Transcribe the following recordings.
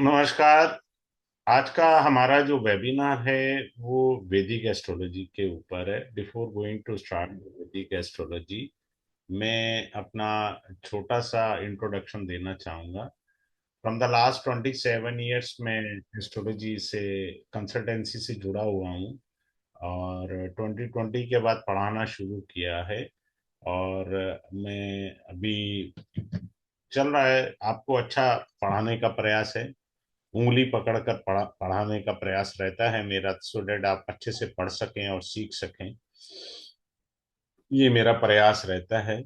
नमस्कार। आज का हमारा जो वेबिनार है वो वैदिक एस्ट्रोलॉजी के ऊपर है। बिफोर गोइंग टू स्टार्ट वैदिक एस्ट्रोलॉजी, मैं अपना छोटा सा इंट्रोडक्शन देना चाहूँगा। फ्रॉम द लास्ट 27 ईयर्स मैं एस्ट्रोलॉजी से कंसल्टेंसी से जुड़ा हुआ हूँ और 2020 के बाद पढ़ाना शुरू किया है। और मैं अभी चल रहा है, आपको अच्छा पढ़ाने का प्रयास है। उंगली पकड़कर पढ़ाने का प्रयास रहता है मेरा, सो डेट आप अच्छे से पढ़ सकें और सीख सकें। ये मेरा प्रयास रहता है।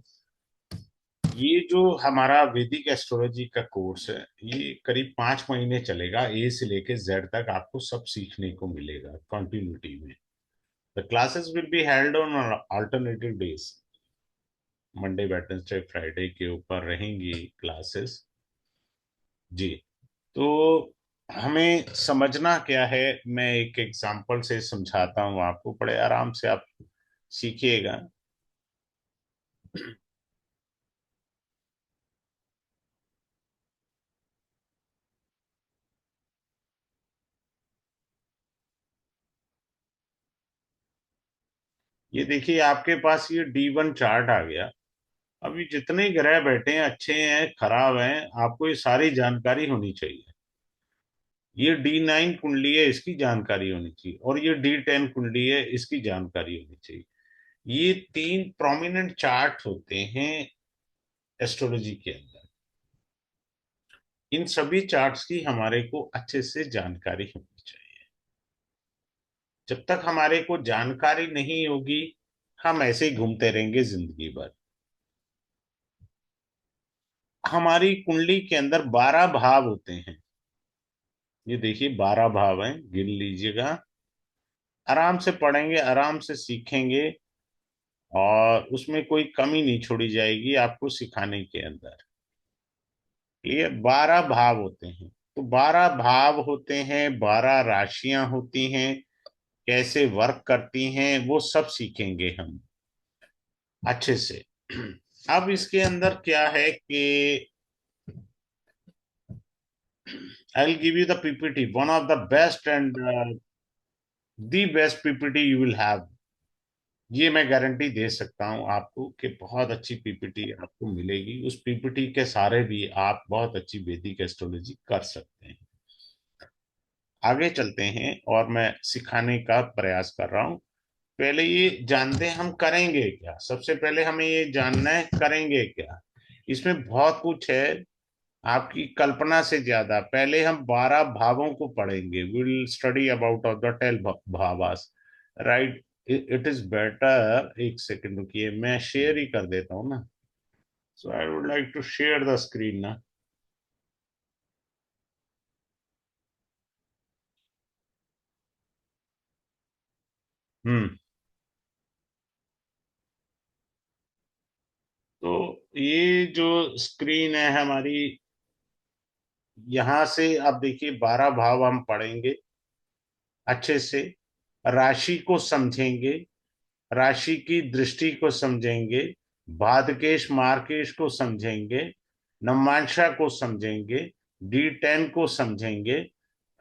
ये जो हमारा वैदिक एस्ट्रोलॉजी का कोर्स है, ये करीब 5 महीने चलेगा। ए से लेके जेड तक आपको सब सीखने को मिलेगा कंटिन्यूटी में। The classes will be held on alternative days. Monday, Wednesday, Friday के ऊपर रहेंगी क्लासेस। जी। तो हमें समझना क्या है, मैं एक एग्जांपल से समझाता हूँ आपको, बड़े आराम से आप सीखिएगा। ये देखिए, आपके पास ये D1 चार्ट आ गया। अभी जितने ग्रह बैठे हैं, अच्छे हैं खराब हैं, आपको ये सारी जानकारी होनी चाहिए। ये D9 कुंडली है, इसकी जानकारी होनी चाहिए, और ये D10 कुंडली है, इसकी जानकारी होनी चाहिए। ये तीन प्रोमिनेंट चार्ट होते हैं एस्ट्रोलॉजी के अंदर। इन सभी चार्ट्स की हमारे को अच्छे से जानकारी होनी चाहिए। जब तक हमारे को जानकारी नहीं होगी, हम ऐसे ही घूमते रहेंगे जिंदगी भर। हमारी कुंडली के अंदर 12 भाव होते हैं। ये देखिए, 12 भाव हैं, गिन लीजिएगा। आराम से पढ़ेंगे, आराम से सीखेंगे, और उसमें कोई कमी नहीं छोड़ी जाएगी आपको सिखाने के अंदर। ये 12 भाव होते हैं। तो 12 भाव होते हैं, 12 राशियां होती हैं, कैसे वर्क करती हैं वो सब सीखेंगे हम अच्छे से। अब इसके अंदर क्या है कि I will give you the PPT, one of the best and the best PPT you will have. ये मैं गारंटी दे सकता हूं आपको कि बहुत अच्छी पीपीटी आपको मिलेगी। उस पीपीटी के सारे भी आप बहुत अच्छी वैदिक एस्ट्रोलॉजी कर सकते हैं। आगे चलते हैं और मैं सिखाने का प्रयास कर रहा हूं। पहले ये जानते हैं हम करेंगे क्या। सबसे पहले हमें ये जानना है करेंगे क्या। इसमें बहुत कुछ है, आपकी कल्पना से ज्यादा। पहले हम 12 भावों को पढ़ेंगे, will study about of the 12 bhavas, right. It is better, एक सेकंड रुकिए, मैं शेयर ही कर देता हूँ ना। So I would like to share the screen ना। हम्म। तो ये जो स्क्रीन है हमारी, यहां से आप देखिए 12 भाव हम पढ़ेंगे अच्छे से। राशि को समझेंगे, राशि की दृष्टि को समझेंगे, भादकेश मार्केश को समझेंगे, नवमांशा को समझेंगे, D10 को समझेंगे।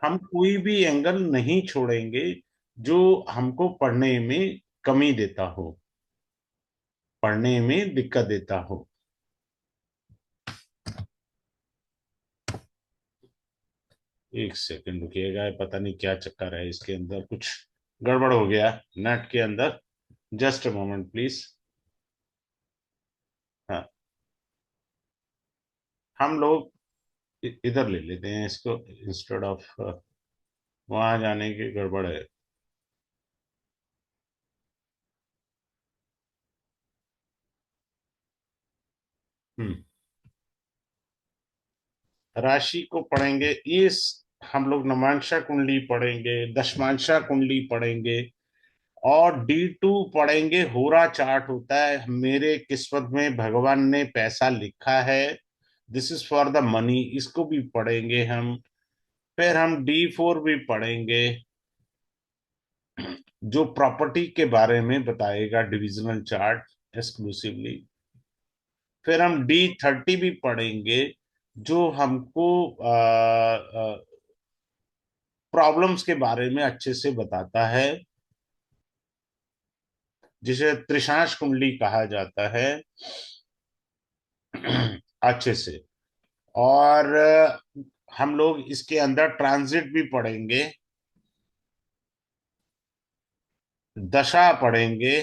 हम कोई भी एंगल नहीं छोड़ेंगे जो हमको पढ़ने में कमी देता हो, पढ़ने में दिक्कत देता हो। एक सेकंड रुकिएगा, पता नहीं क्या चक्कर है, इसके अंदर कुछ गड़बड़ हो गया नेट के अंदर। Just a moment please. हाँ, हम लोग इधर ले लेते हैं इसको, इंस्टेड ऑफ वहां जाने की। गड़बड़ है। हम्म। राशि को पढ़ेंगे, हम लोग नवांशा कुंडली पढ़ेंगे, दशमांशा कुंडली पढ़ेंगे, और D2 पढ़ेंगे। होरा चार्ट होता है, मेरे किस्मत में भगवान ने पैसा लिखा है, this is for the money, इसको भी पढ़ेंगे हम। फिर हम D4 भी पढ़ेंगे, जो प्रॉपर्टी के बारे में बताएगा, डिविजनल चार्ट एक्सक्लूसिवली। फिर हम D30 भी पढ़ेंगे, जो हमको प्रॉब्लम्स के बारे में अच्छे से बताता है, जिसे त्रिशांश कुंडली कहा जाता है। अच्छे से। और हम लोग इसके अंदर ट्रांजिट भी पढ़ेंगे, दशा पढ़ेंगे,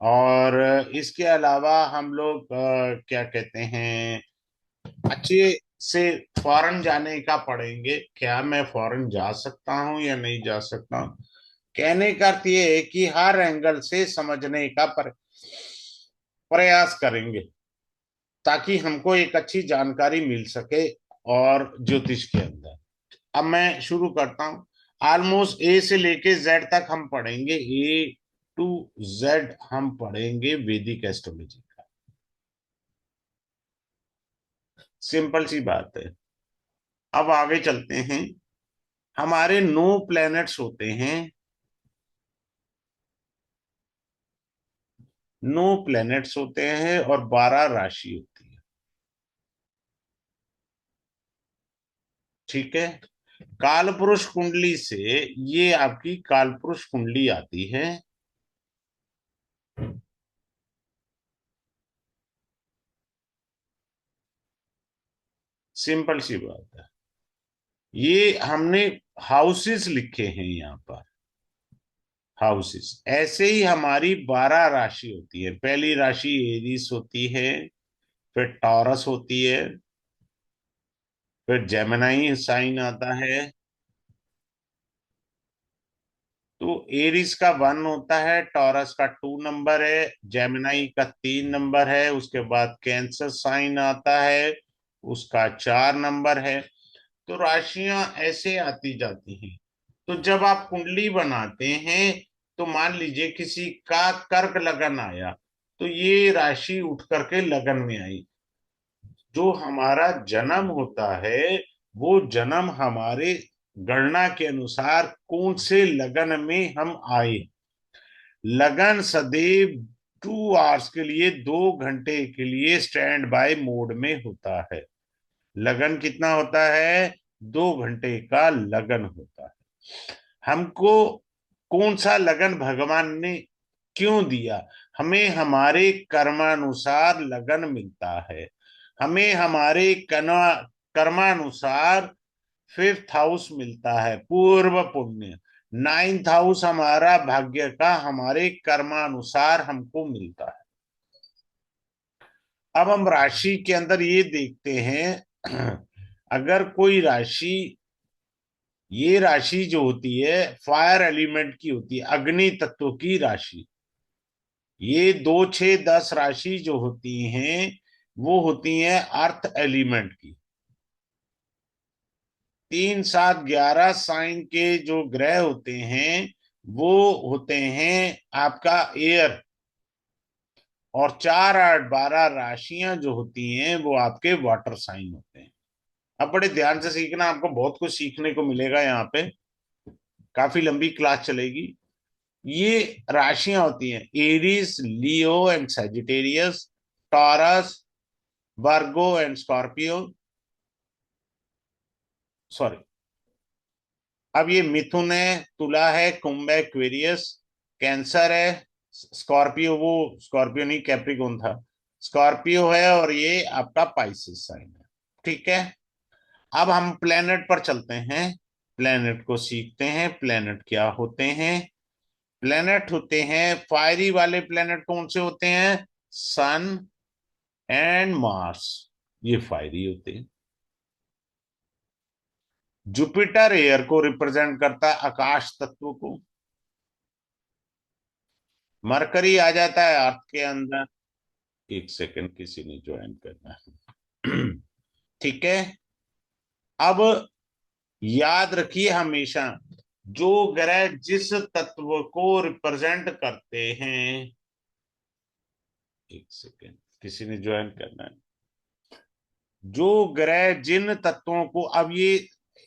और इसके अलावा हम लोग क्या कहते हैं, अच्छे से फॉरेन जाने का पढ़ेंगे। क्या मैं फॉरेन जा सकता हूँ या नहीं जा सकता हूँ। कहने का अर्थ ये है कि हर एंगल से समझने का प्रयास करेंगे, ताकि हमको एक अच्छी जानकारी मिल सके और ज्योतिष के अंदर। अब मैं शुरू करता हूँ। ऑलमोस्ट ए से लेके जेड तक हम पढ़ेंगे, ए टू जेड हम पढ़ेंगे वैदिक एस्ट्रोलॉजी का। सिंपल सी बात है। अब आगे चलते हैं। हमारे 9 प्लैनेट्स होते हैं। 9 प्लैनेट्स होते हैं और 12 राशि होती है। ठीक है। कालपुरुष कुंडली से, ये आपकी कालपुरुष कुंडली आती है। सिंपल सी बात है। ये हमने हाउसेस लिखे हैं यहाँ पर। हाउसेस ऐसे ही हमारी 12 राशि होती है। पहली राशि एरीस होती है, फिर टॉरस होती है, फिर जेमिनाई साइन आता है। तो एरीज का 1 होता है, टॉरस का 2 नंबर है, जेमिनाई का 3 नंबर है, उसके बाद कैंसर साइन आता है, उसका 4 नंबर है। तो राशियां ऐसे आती जाती हैं। तो जब आप कुंडली बनाते हैं, तो मान लीजिए किसी का कर्क लगन आया, तो ये राशि उठ करके लगन में आई। जो हमारा जन्म होता है, वो जन्म हमारे गणना के अनुसार कौन से लगन में हम आए। लगन सदैव 2 आवर्स के लिए, 2 घंटे के लिए स्टैंड बाय मोड में होता है। लगन कितना होता है? 2 घंटे का लगन होता है। हमको कौन सा लगन भगवान ने क्यों दिया? हमें हमारे कर्मानुसार लगन मिलता है। हमें हमारे कर्मानुसार 5th हाउस मिलता है, पूर्व पुण्य। 9th हाउस हमारा भाग्य का, हमारे कर्मानुसार हमको मिलता है। अब हम राशि के अंदर ये देखते हैं, अगर कोई राशि, ये राशि जो होती है फायर एलिमेंट की होती है, अग्नि तत्व की राशि। ये 2, 6, 10 राशि जो होती हैं, वो होती हैं अर्थ एलिमेंट की। 3, 7, 11 साइन के जो ग्रह होते हैं, वो होते हैं आपका एयर। और 4, 8, 12 राशियां जो होती हैं, वो आपके वाटर साइन होते हैं। अब बड़े ध्यान से सीखना, आपको बहुत कुछ सीखने को मिलेगा यहाँ पे। काफी लंबी क्लास चलेगी। ये राशियां होती हैं Aries, Leo and Sagittarius, taurus, Virgo and Scorpio. Sorry. अब ये मिथुन है, तुला है, कुंभ है, एक्वेरियस, कैंसर है, स्कॉर्पियो, वो स्कॉर्पियो नहीं, कैप्रिकॉन था। स्कॉर्पियो है, और ये आपका पाइसिस साइन है। ठीक है। अब हम प्लेनेट पर चलते हैं। प्लेनेट को सीखते हैं, प्लेनेट क्या होते हैं। प्लेनेट होते हैं, फायरी वाले प्लेनेट कौन से होते हैं? सन एंड मार्स, ये फायरी होते हैं। जुपिटर एयर को रिप्रेजेंट करता है, आकाश तत्व को। मरकरी आ जाता है अर्थ के अंदर। एक सेकंड, किसी ने ज्वाइन करना है। ठीक है। अब याद रखिए हमेशा, जो ग्रह जिस तत्व को रिप्रेजेंट करते हैं, एक सेकंड, किसी ने ज्वाइन करना है। जो ग्रह जिन तत्वों को, अब ये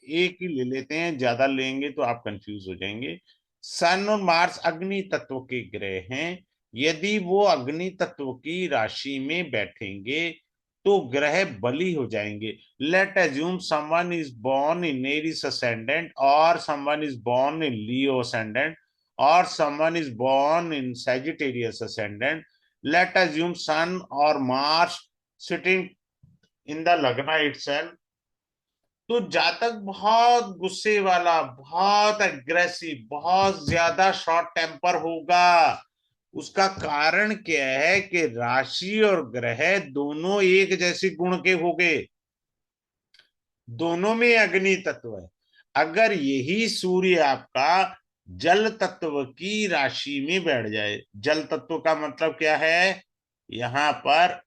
एक ही ले लेते हैं, ज्यादा लेंगे तो आप कंफ्यूज हो जाएंगे। सन और मार्स अग्नि तत्व के ग्रह हैं। यदि वो अग्नि तत्व की राशि में बैठेंगे, तो ग्रह बली हो जाएंगे। Let assume someone is born in Aries ascendant, और someone is born in Leo ascendant, और someone is born in Sagittarius ascendant. Let assume sun और Mars sitting in the lagna itself. तो जातक बहुत गुस्से वाला, बहुत एग्रेसिव, बहुत ज्यादा शॉर्ट टेम्पर होगा। उसका कारण क्या है कि राशि और ग्रह दोनों एक जैसे गुण के हो गए, दोनों में अग्नि तत्व है। अगर यही सूर्य आपका जल तत्व की राशि में बैठ जाए, जल तत्व का मतलब क्या है, यहां पर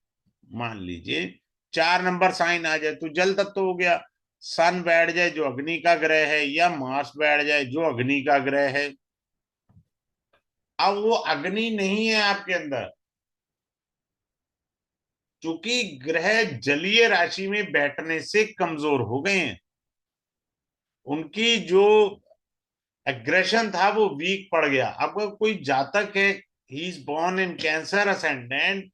मान लीजिए 4 नंबर साइन आ जाए तो जल तत्व हो गया। सन बैठ जाए जो अग्नि का ग्रह है, या मार्स बैठ जाए जो अग्नि का ग्रह है। अब वो अग्नि नहीं है आपके अंदर, क्योंकि ग्रह जलीय राशि में बैठने से कमजोर हो गए हैं। उनकी जो एग्रेशन था वो वीक पड़ गया। अब अगर कोई जातक है, he is born in Cancer ascendant,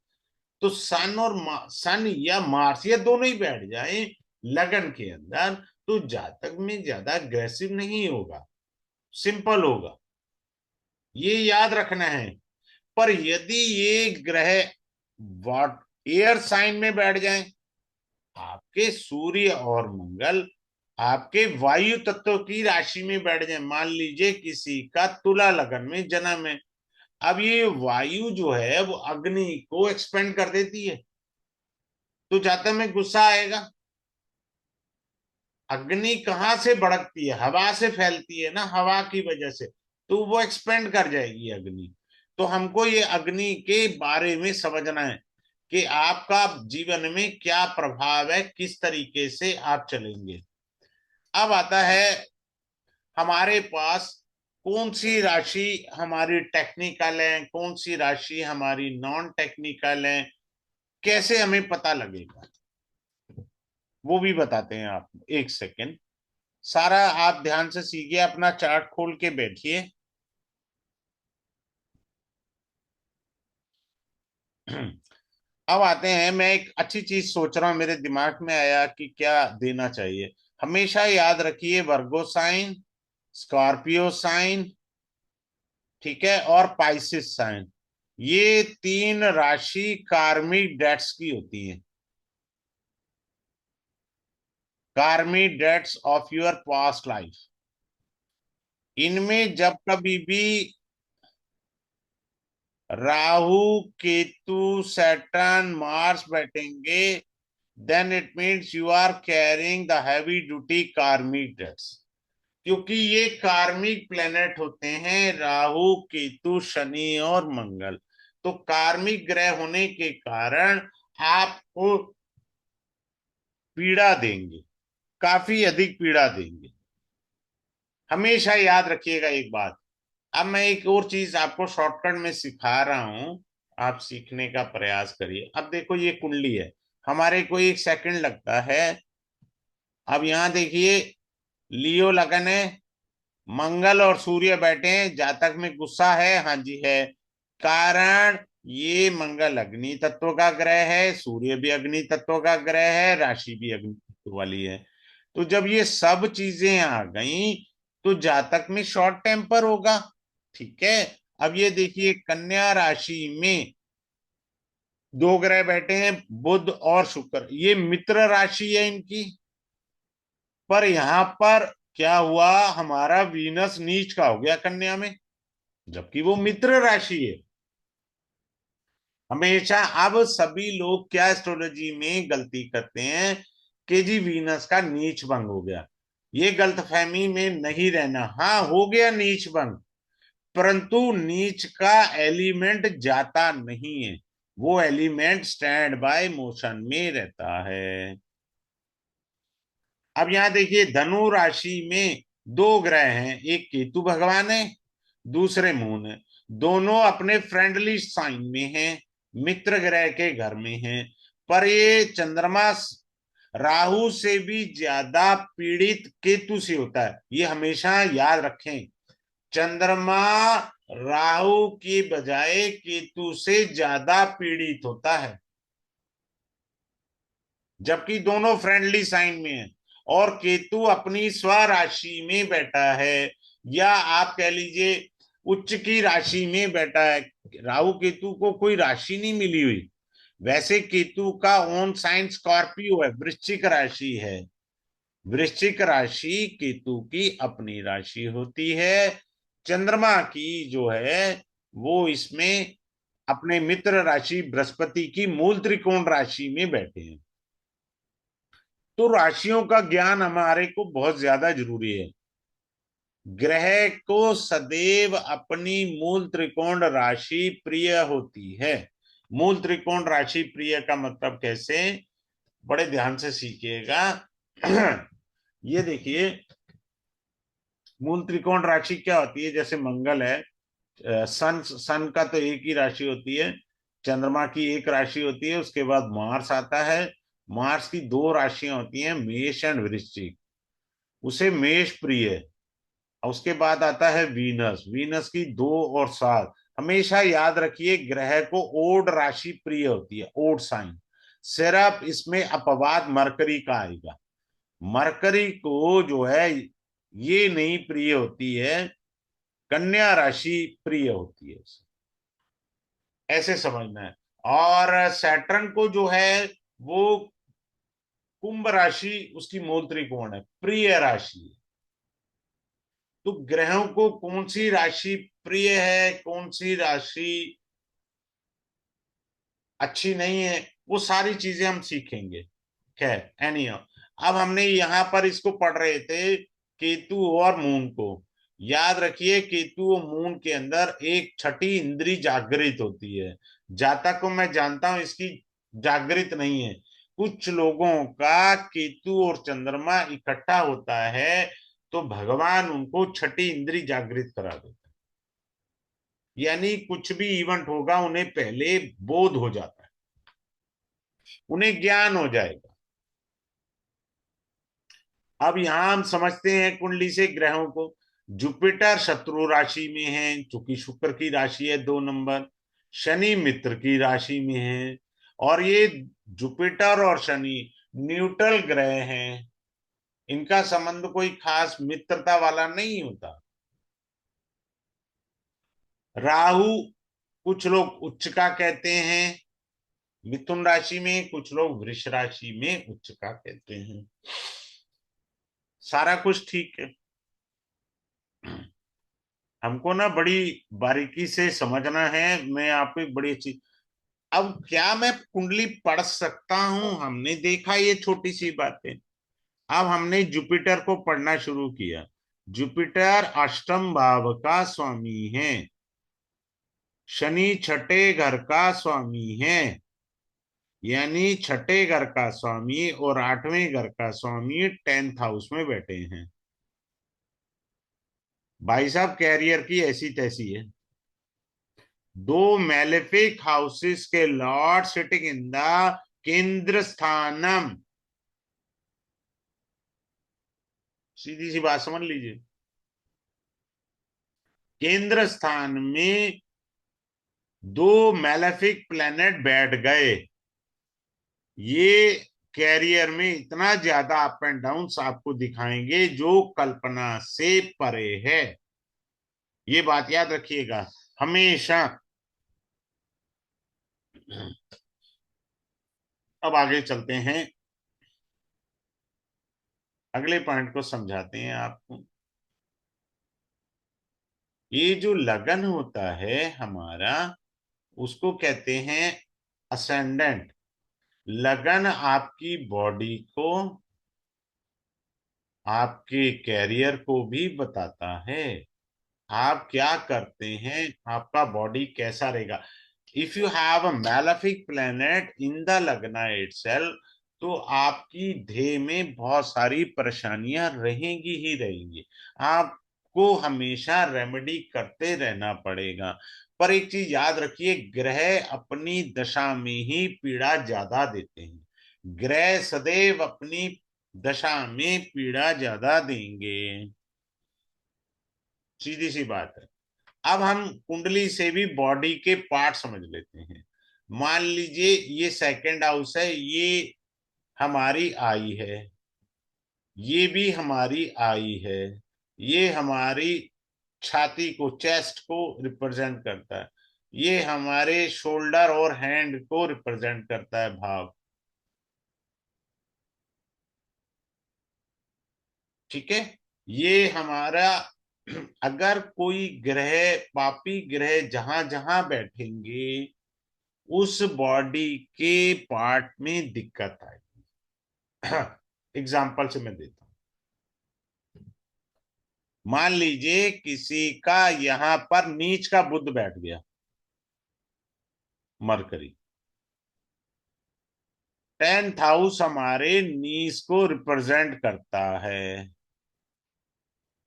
तो सन और सन या मार्स या दोनों ही बैठ जाए लगन के अंदर, तो जातक में ज्यादा अग्रेसिव नहीं होगा, सिंपल होगा, ये याद रखना है। पर यदि ये ग्रह वाट एयर साइन में बैठ जाए, आपके सूर्य और मंगल आपके वायु तत्व की राशि में बैठ जाए, मान लीजिए किसी का तुला लगन में जन्म है, अब ये वायु जो है वो अग्नि को एक्सपेंड कर देती है, तो जातक में गुस्सा आएगा। अग्नि कहाँ से भड़कती है, हवा से फैलती है ना, हवा की वजह से, तो वो एक्सपेंड कर जाएगी अग्नि। तो हमको ये अग्नि के बारे में समझना है कि आपका जीवन में क्या प्रभाव है, किस तरीके से आप चलेंगे। अब आता है हमारे पास कौन सी राशि हमारी टेक्निकल है, कौन सी राशि हमारी नॉन टेक्निकल है, कैसे हमें पता लगेगा, वो भी बताते हैं आप। एक सेकेंड, सारा आप ध्यान से सीखिए, अपना चार्ट खोल के बैठिए। अब आते हैं, मैं एक अच्छी चीज सोच रहा हूं, मेरे दिमाग में आया कि क्या देना चाहिए। हमेशा याद रखिए वर्गो साइन, स्कॉर्पियो साइन, ठीक है, और पाइसिस साइन, ये 3 राशि कार्मिक डेट्स की होती हैं, karmic debts of your past life. इनमें जब कभी भी राहु, केतु, सैटर्न, मार्स बैठेंगे, then it means you are carrying the heavy duty karmic debts. क्योंकि ये कार्मिक प्लेनेट होते हैं राहु, केतु, शनि और मंगल। तो कार्मिक ग्रह होने के कारण आपको पीड़ा देंगे, काफी अधिक पीड़ा देंगे। हमेशा याद रखिएगा एक बात। अब मैं एक और चीज आपको शॉर्टकट में सिखा रहा हूं, आप सीखने का प्रयास करिए। अब देखो ये कुंडली है, हमारे को 1 सेकंड लगता है। अब यहां देखिए, लियो लगन है, मंगल और सूर्य बैठे हैं, जातक में गुस्सा है, हाँ जी है। कारण ये मंगल अग्नि तत्व का ग्रह है, सूर्य भी अग्नि तत्व का ग्रह है, राशि भी अग्नि तत्व वाली है। तो जब ये सब चीजें आ गई, तो जातक में शॉर्ट टेम्पर होगा, ठीक है। अब ये देखिए कन्या राशि में 2 ग्रह बैठे हैं, बुध और शुक्र, ये मित्र राशि है इनकी। पर यहां पर क्या हुआ, हमारा वीनस नीच का हो गया कन्या में, जबकि वो मित्र राशि है। हमेशा अब सभी लोग क्या एस्ट्रोलॉजी में गलती करते हैं कि जी वीनस का नीच भंग हो गया। ये गलतफहमी में नहीं रहना, हाँ हो गया नीच भंग, परंतु नीच का एलिमेंट जाता नहीं है, वो एलिमेंट स्टैंड बाय मोशन में रहता है। अब यहां देखिए धनु राशि में 2 ग्रह हैं, एक केतु भगवान है, दूसरे मून है। दोनों अपने फ्रेंडली साइन में हैं, मित्र ग्रह के घर में हैं। पर ये चंद्रमा राहु से भी ज्यादा पीड़ित केतु से होता है, ये हमेशा याद रखें। चंद्रमा राहु की बजाय केतु से ज्यादा पीड़ित होता है। जबकि दोनों फ्रेंडली साइन में है, और केतु अपनी स्वराशि में बैठा है, या आप कह लीजिए उच्च की राशि में बैठा है। राहु केतु को कोई राशि नहीं मिली हुई। वैसे केतु का ओन साइन स्कॉर्पियो है, वृश्चिक राशि है। वृश्चिक राशि केतु की अपनी राशि होती है। चंद्रमा की जो है वो इसमें अपने मित्र राशि बृहस्पति की मूल त्रिकोण राशि में बैठे हैं। तो राशियों का ज्ञान हमारे को बहुत ज्यादा जरूरी है। ग्रह को सदैव अपनी मूल त्रिकोण राशि प्रिय होती है। मूल त्रिकोण राशि प्रिय का मतलब कैसे, बड़े ध्यान से सीखिएगा। ये देखिए, मूल त्रिकोण राशि क्या होती है, जैसे मंगल है, सन सन का तो एक ही राशि होती है, चंद्रमा की एक राशि होती है, उसके बाद मार्स आता है। मार्स की दो राशियां होती हैं, मेष एंड वृश्चिक, उसे मेष प्रिय है। और उसके बाद आता है वीनस, वीनस की दो और सात। हमेशा याद रखिए ग्रह को ओड राशि प्रिय होती है, ओड साइन। सिर्फ इसमें अपवाद मरकरी का आएगा। मरकरी को जो है ये नहीं प्रिय होती है, कन्या राशि प्रिय होती है उसे, ऐसे समझना है। और सैटर्न को जो है वो कुंभ राशि उसकी मूल त्रिकोण है, प्रिय राशि है। तो ग्रहों को कौन सी राशि प्रिय है, कौन सी राशि अच्छी नहीं है, वो सारी चीजें हम सीखेंगे। खैर एनी, अब हमने यहां पर इसको पढ़ रहे थे, केतु और मून को। याद रखिए केतु और मून के अंदर एक छठी इंद्री जागृत होती है। जातक को मैं जानता हूं इसकी जागृत नहीं है। कुछ लोगों का केतु और चंद्रमा इकट्ठा होता है तो भगवान उनको छठी इंद्री जागृत करा देता है। यानी कुछ भी इवेंट होगा उन्हें पहले बोध हो जाता है, उन्हें ज्ञान हो जाएगा। अब यहां हम समझते हैं कुंडली से ग्रहों को। जुपिटर शत्रु राशि में है, चूंकि शुक्र की राशि है 2 नंबर। शनि मित्र की राशि में है, और ये जुपिटर और शनि न्यूट्रल ग्रह हैं। इनका संबंध कोई खास मित्रता वाला नहीं होता। राहु कुछ लोग उच्च का कहते हैं मिथुन राशि में, कुछ लोग वृष राशि में उच्च का कहते हैं। सारा कुछ ठीक है। हमको ना बड़ी बारीकी से समझना है। मैं आपको एक बड़ी अच्छी, अब क्या मैं कुंडली पढ़ सकता हूं, हमने देखा ये छोटी सी बातें। अब हमने जुपिटर को पढ़ना शुरू किया। जुपिटर अष्टम भाव का स्वामी है, शनि छठे घर का स्वामी है। यानी छठे घर का स्वामी और आठवें घर का स्वामी 10th हाउस में बैठे हैं। भाई साहब कैरियर की ऐसी तैसी है। दो मेलेफिक हाउसेस के लॉर्ड सिटिंग इन द केंद्र स्थानम। सीधी सी बात समझ लीजिए, केंद्र स्थान में दो मेलेफिक प्लेनेट बैठ गए। ये कैरियर में इतना ज्यादा अप एंड डाउन आपको दिखाएंगे जो कल्पना से परे है। ये बात याद रखिएगा हमेशा। अब आगे चलते हैं, अगले पॉइंट को समझाते हैं आपको। ये जो लगन होता है हमारा, उसको कहते हैं असेंडेंट। लगन आपकी बॉडी को, आपके कैरियर को भी बताता है। आप क्या करते हैं, आपका बॉडी कैसा रहेगा। If you have a malefic planet in the लगना इटसेल्फ, तो आपकी देह में बहुत सारी परेशानियां रहेंगी ही रहेंगी। आपको हमेशा रेमेडी करते रहना पड़ेगा। पर एक चीज याद रखिए, ग्रह अपनी दशा में ही पीड़ा ज्यादा देते हैं। ग्रह सदैव अपनी दशा में पीड़ा ज्यादा देंगे, सीधी सी बात है। अब हम कुंडली से भी बॉडी के पार्ट समझ लेते हैं। मान लीजिए ये सेकंड हाउस है, ये हमारी आई है, ये भी हमारी आई है, ये हमारी छाती को, चेस्ट को रिप्रेजेंट करता है, ये हमारे शोल्डर और हैंड को रिप्रेजेंट करता है भाव। ठीक है। ये हमारा अगर कोई ग्रह, पापी ग्रह जहां जहां बैठेंगे उस बॉडी के पार्ट में दिक्कत आएगी। एग्जाम्पल से मैं देता हूं। मान लीजिए किसी का यहां पर नीच का बुध बैठ गया, मरकरी। 10th हाउस हमारे नीच को रिप्रेजेंट करता है,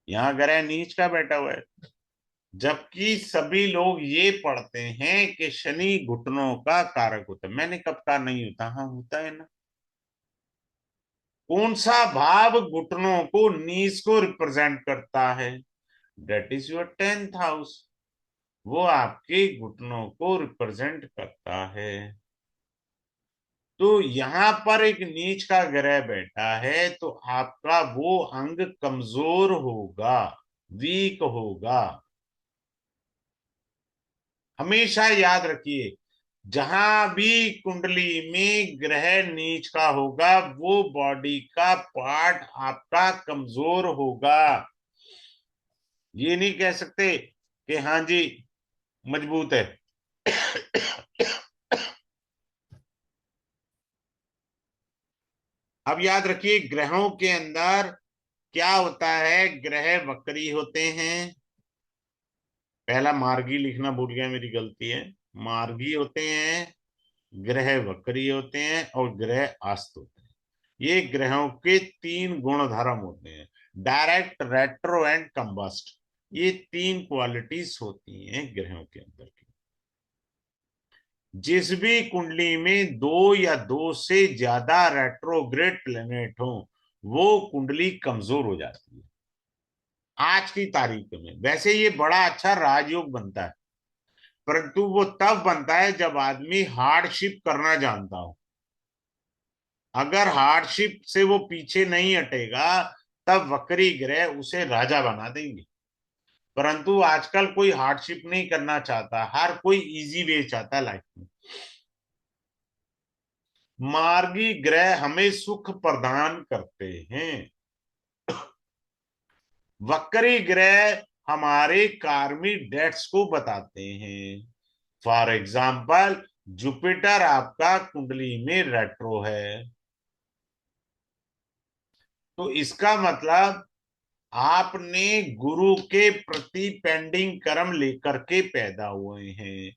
यहां ग्रह नीच का बैठा हुआ है। जबकि सभी लोग ये पढ़ते हैं कि शनि घुटनों का कारक होता है। मैंने कब कहा नहीं होता? हाँ होता है ना। कौन सा भाव घुटनों को, नीज को रिप्रेजेंट करता है? Debt is your 10th house. वो आपके घुटनों को रिप्रेजेंट करता है। तो यहां पर एक नीच का ग्रह बैठा है तो आपका वो अंग कमजोर होगा, वीक होगा। हमेशा याद रखिए, जहां भी कुंडली में ग्रह नीच का होगा वो बॉडी का पार्ट आपका कमजोर होगा। ये नहीं कह सकते कि हाँ जी मजबूत है। अब याद रखिए, ग्रहों के अंदर क्या होता है? ग्रह वक्री होते हैं। पहला मार्गी लिखना भूल गया, मेरी गलती है। मार्गी होते हैं, ग्रह वक्री होते हैं और ग्रह अस्त होते हैं। ये ग्रहों के तीन गुण धर्म होते हैं, डायरेक्ट, रेट्रो एंड कंबस्ट। ये तीन क्वालिटीज होती हैं ग्रहों के अंदर की। जिस भी कुंडली में दो या दो से ज्यादा रेट्रोग्रेड प्लेनेट हो वो कुंडली कमजोर हो जाती है आज की तारीख में। वैसे ये बड़ा अच्छा राजयोग बनता है, परंतु वो तब बनता है जब आदमी हार्डशिप करना जानता हो। अगर हार्डशिप से वो पीछे नहीं हटेगा तब वक्री ग्रह उसे राजा बना देंगे। परंतु आजकल कोई हार्डशिप नहीं करना चाहता, हर कोई इजी वे चाहता है लाइफ में। मार्गी ग्रह हमें सुख प्रदान करते हैं, वक्री ग्रह हमारे कार्मिक डेट्स को बताते हैं। फॉर एग्जाम्पल, जुपिटर आपका कुंडली में रेट्रो है, तो इसका मतलब आपने गुरु के प्रति पेंडिंग कर्म लेकर के पैदा हुए हैं।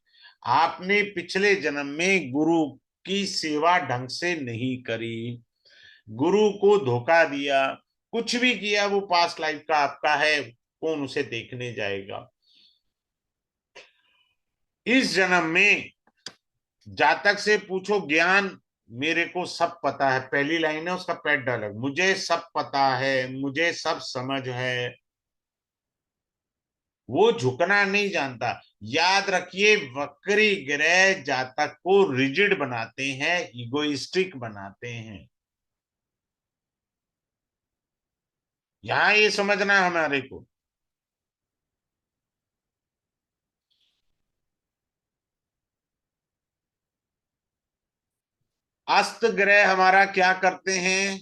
आपने पिछले जन्म में गुरु की सेवा ढंग से नहीं करी, गुरु को धोखा दिया, कुछ भी किया, वो पास्ट लाइफ का आपका है, कौन उसे देखने जाएगा। इस जन्म में जातक से पूछो ज्ञान, मेरे को सब पता है, पहली लाइन है उसका पेट डायलॉग, मुझे सब पता है, मुझे सब समझ है। वो झुकना नहीं जानता। याद रखिए, वक्री ग्रह जातक को रिजिड बनाते हैं, इगोइस्टिक बनाते हैं। यहां ये समझना है हमारे को। अस्त ग्रह हमारा क्या करते हैं?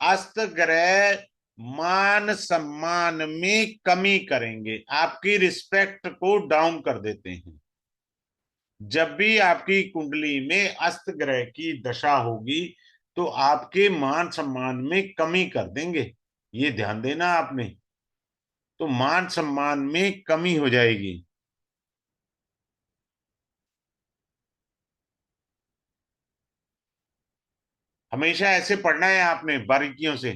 अस्त ग्रह मान सम्मान में कमी करेंगे, आपकी रिस्पेक्ट को डाउन कर देते हैं। जब भी आपकी कुंडली में अस्त ग्रह की दशा होगी तो आपके मान सम्मान में कमी कर देंगे। ये ध्यान देना आपने। तो मान सम्मान में कमी हो जाएगी। हमेशा ऐसे पढ़ना है आपने बारीकियों से,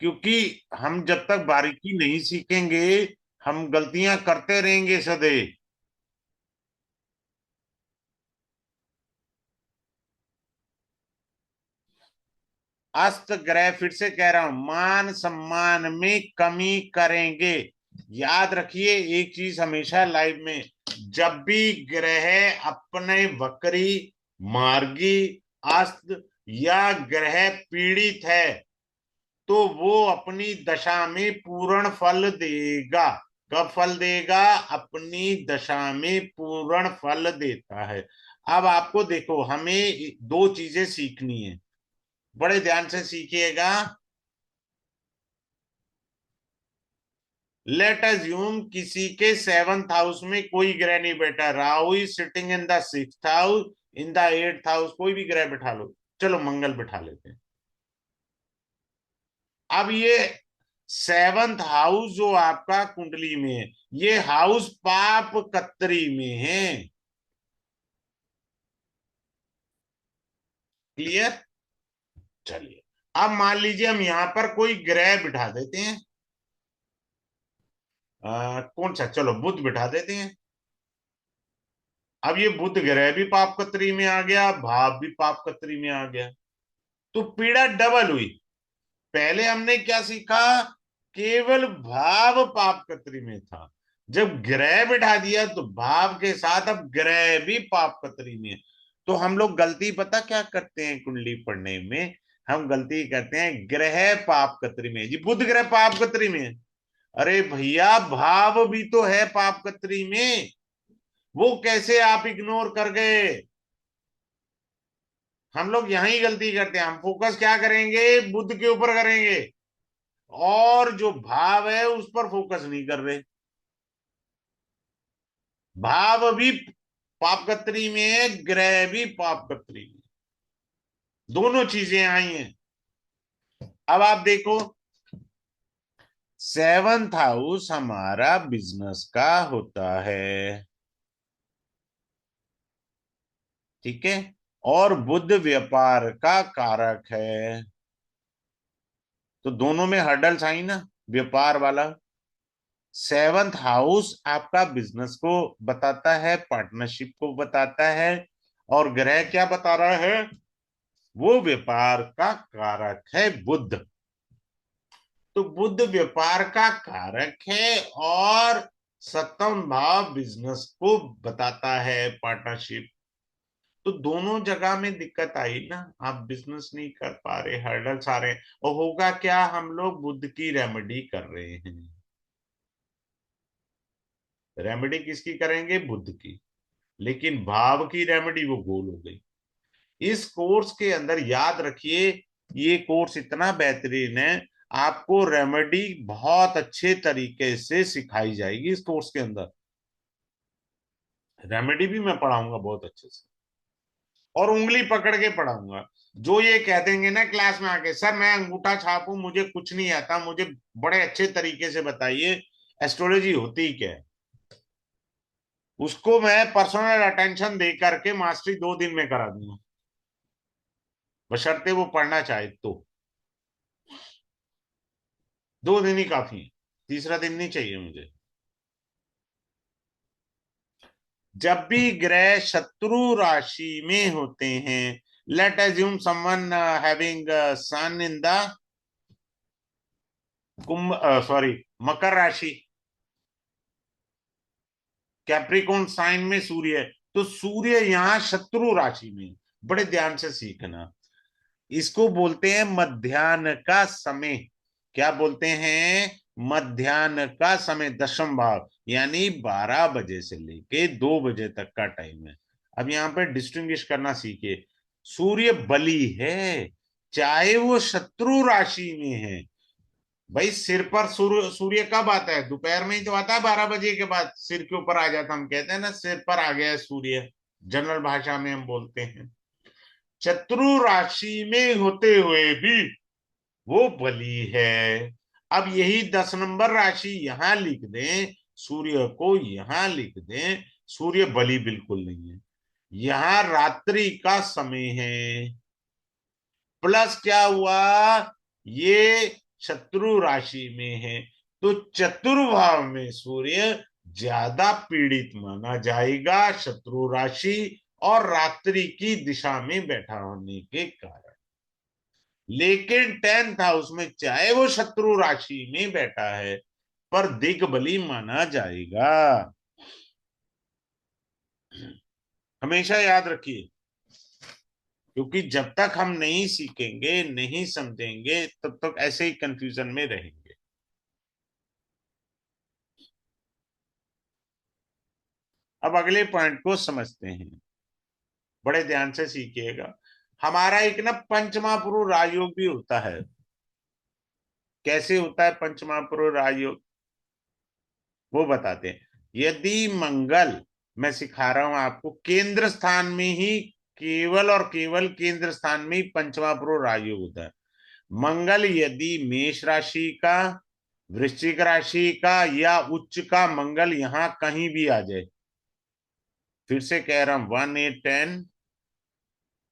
क्योंकि हम जब तक बारीकी नहीं सीखेंगे हम गलतियां करते रहेंगे सदैव। अस्त ग्रह, फिर से कह रहा हूं, मान सम्मान में कमी करेंगे। याद रखिए एक चीज हमेशा लाइफ में, जब भी ग्रह अपने वक्री, मार्गी, अस्त या ग्रह पीड़ित है तो वो अपनी दशा में पूर्ण फल देगा। कब फल देगा? अपनी दशा में पूर्ण फल देता है। अब आपको देखो, हमें दो चीजें सीखनी है, बड़े ध्यान से सीखिएगा। लेट अज्यूम किसी के सेवंथ हाउस में कोई ग्रह नहीं बैठा, Rahu is sitting in the sixth house, in the eighth house, कोई भी ग्रह बिठा लो, चलो मंगल बिठा लेते हैं। अब ये सेवंथ हाउस जो आपका कुंडली में है, ये हाउस पाप कत्री में है। क्लियर? चलिए, अब मान लीजिए हम यहां पर कोई ग्रह बिठा देते हैं। कौन सा? चलो बुध बिठा देते हैं। अब ये बुध ग्रह भी पाप कत्री में आ गया, भाव भी पाप कत्री में आ गया, तो पीड़ा डबल हुई। पहले हमने क्या सीखा? केवल भाव पाप कत्री में था। जब ग्रह बिठा दिया तो भाव के साथ अब ग्रह भी पाप कत्री में है। तो हम लोग गलती पता क्या करते हैं कुंडली पढ़ने में? हम गलती करते हैं ग्रह पाप कत्री में है। जी बुध ग्रह पाप कत्री में है। अरे भैया, भाव भी तो है पाप कत्री में, वो कैसे आप इग्नोर कर गए? हम लोग यही गलती करते हैं, हम फोकस क्या करेंगे? बुध के ऊपर करेंगे, और जो भाव है उस पर फोकस नहीं कर रहे। भाव भी पापकत्री में है, ग्रह भी पापकत्री में, दोनों चीजें आई हैं। अब आप देखो, सेवंथ हाउस हमारा बिजनेस का होता है, ठीक है, और बुध व्यापार का कारक है। तो दोनों में हर्डल्स आई ना, व्यापार वाला। सेवंथ हाउस आपका बिजनेस को बताता है, पार्टनरशिप को बताता है, और ग्रह क्या बता रहा है? वो व्यापार का कारक है बुध। तो बुध व्यापार का कारक है, और सप्तम भाव बिजनेस को बताता है, पार्टनरशिप। तो दोनों जगह में दिक्कत आई ना, आप बिजनेस नहीं कर पा रहे, हर्डल्स आ रहे हैं। और होगा क्या? हम लोग बुध की रेमेडी कर रहे हैं। रेमेडी किसकी करेंगे? बुध की। लेकिन भाव की रेमेडी वो गोल हो गई। इस कोर्स के अंदर याद रखिए, ये कोर्स इतना बेहतरीन है, आपको रेमेडी बहुत अच्छे तरीके से सिखाई जाएगी इस कोर्स के अंदर। रेमेडी भी मैं पढ़ाऊंगा बहुत अच्छे से, और उंगली पकड़ के पढ़ाऊंगा। जो ये कह देंगे ना क्लास में आके, सर मैं अंगूठा छापू, मुझे कुछ नहीं आता, मुझे बड़े अच्छे तरीके से बताइए एस्ट्रोलॉजी होती क्या है, उसको मैं पर्सनल अटेंशन दे करके मास्टरी 2 दिन में करा दूंगा, बशर्ते वो पढ़ना चाहे तो। 2 दिन ही काफी है, तीसरा दिन नहीं चाहिए मुझे। जब भी ग्रह शत्रु राशि में होते हैं, let assume someone having sun in the Kumbh, sorry, Makar राशि, कैप्रिकॉन साइन में सूर्य है, तो सूर्य यहाँ शत्रु राशि में है। बड़े ध्यान से सीखना, इसको बोलते हैं मध्याह्न का समय। क्या बोलते हैं? मध्याह्न का समय, दशम भाव, यानी 12 बजे से लेके 2 बजे तक का टाइम है। अब यहाँ पे डिस्टिंग्विश करना सीखिए। सूर्य बली है, चाहे वो शत्रु राशि में है। भाई सिर पर सूर्य, सूर्य कब आता है? दोपहर में ही तो आता है, 12 बजे के बाद सिर के ऊपर आ जाता, हम कहते हैं ना सिर पर आ गया है सूर्य, जनरल भाषा में हम बोलते हैं। शत्रु राशि में होते हुए भी वो बली है। अब यही 10 नंबर राशि यहां लिख दें, सूर्य को यहां लिख दें, सूर्य बली बिल्कुल नहीं है, यहां रात्रि का समय है। प्लस क्या हुआ? ये शत्रु राशि में है, तो चतुर्भाव में सूर्य ज्यादा पीड़ित माना जाएगा, शत्रु राशि और रात्रि की दिशा में बैठा होने के कारण। लेकिन 10th हाउस में चाहे वो शत्रु राशि में बैठा है, पर दिग्बली माना जाएगा। हमेशा याद रखिए, क्योंकि जब तक हम नहीं सीखेंगे, नहीं समझेंगे, तब तक ऐसे ही कंफ्यूजन में रहेंगे। अब अगले पॉइंट को समझते हैं, बड़े ध्यान से सीखिएगा। हमारा एक ना पंचमहापुरुष राजयोग भी होता है। कैसे होता है पंचमहापुरुष राजयोग, वो बताते हैं। यदि मंगल, मैं सिखा रहा हूं आपको, केंद्र स्थान में ही, केवल और केवल केंद्र स्थान में ही पंचमहापुरुष राजयोग होता है। मंगल यदि मेष राशि का, वृश्चिक राशि का या उच्च का मंगल यहां कहीं भी आ जाए, फिर से कह रहा हूं, 1 8 10,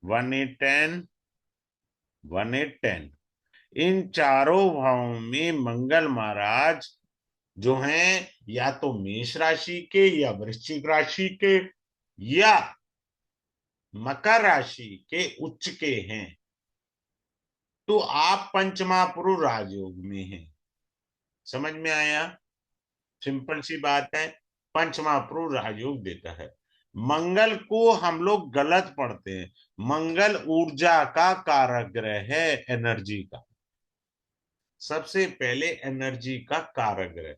1 8 10, 1 8 10, इन चारों भावों में मंगल महाराज जो हैं, या तो मेष राशि के या वृश्चिक राशि के या मकर राशि के उच्च के हैं, तो आप पंचमा पुरुष राजयोग में हैं। समझ में आया? सिंपल सी बात है। पंचमा पुरुष राजयोग देता है। मंगल को हम लोग गलत पढ़ते हैं। मंगल ऊर्जा का कारक ग्रह है, एनर्जी का। सबसे पहले एनर्जी का कारक ग्रह।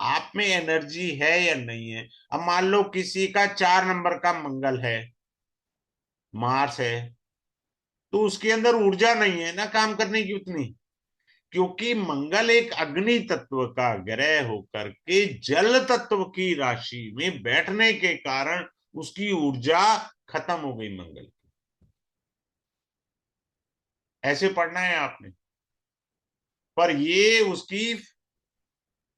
आप में एनर्जी है या नहीं है? अब मान लो किसी का 4 नंबर का मंगल है, मार्स है, तो उसके अंदर ऊर्जा नहीं है ना काम करने की उतनी, क्योंकि मंगल एक अग्नि तत्व का ग्रह होकर के जल तत्व की राशि में बैठने के कारण उसकी ऊर्जा खत्म हो गई मंगल की। ऐसे पढ़ना है आपने। पर ये उसकी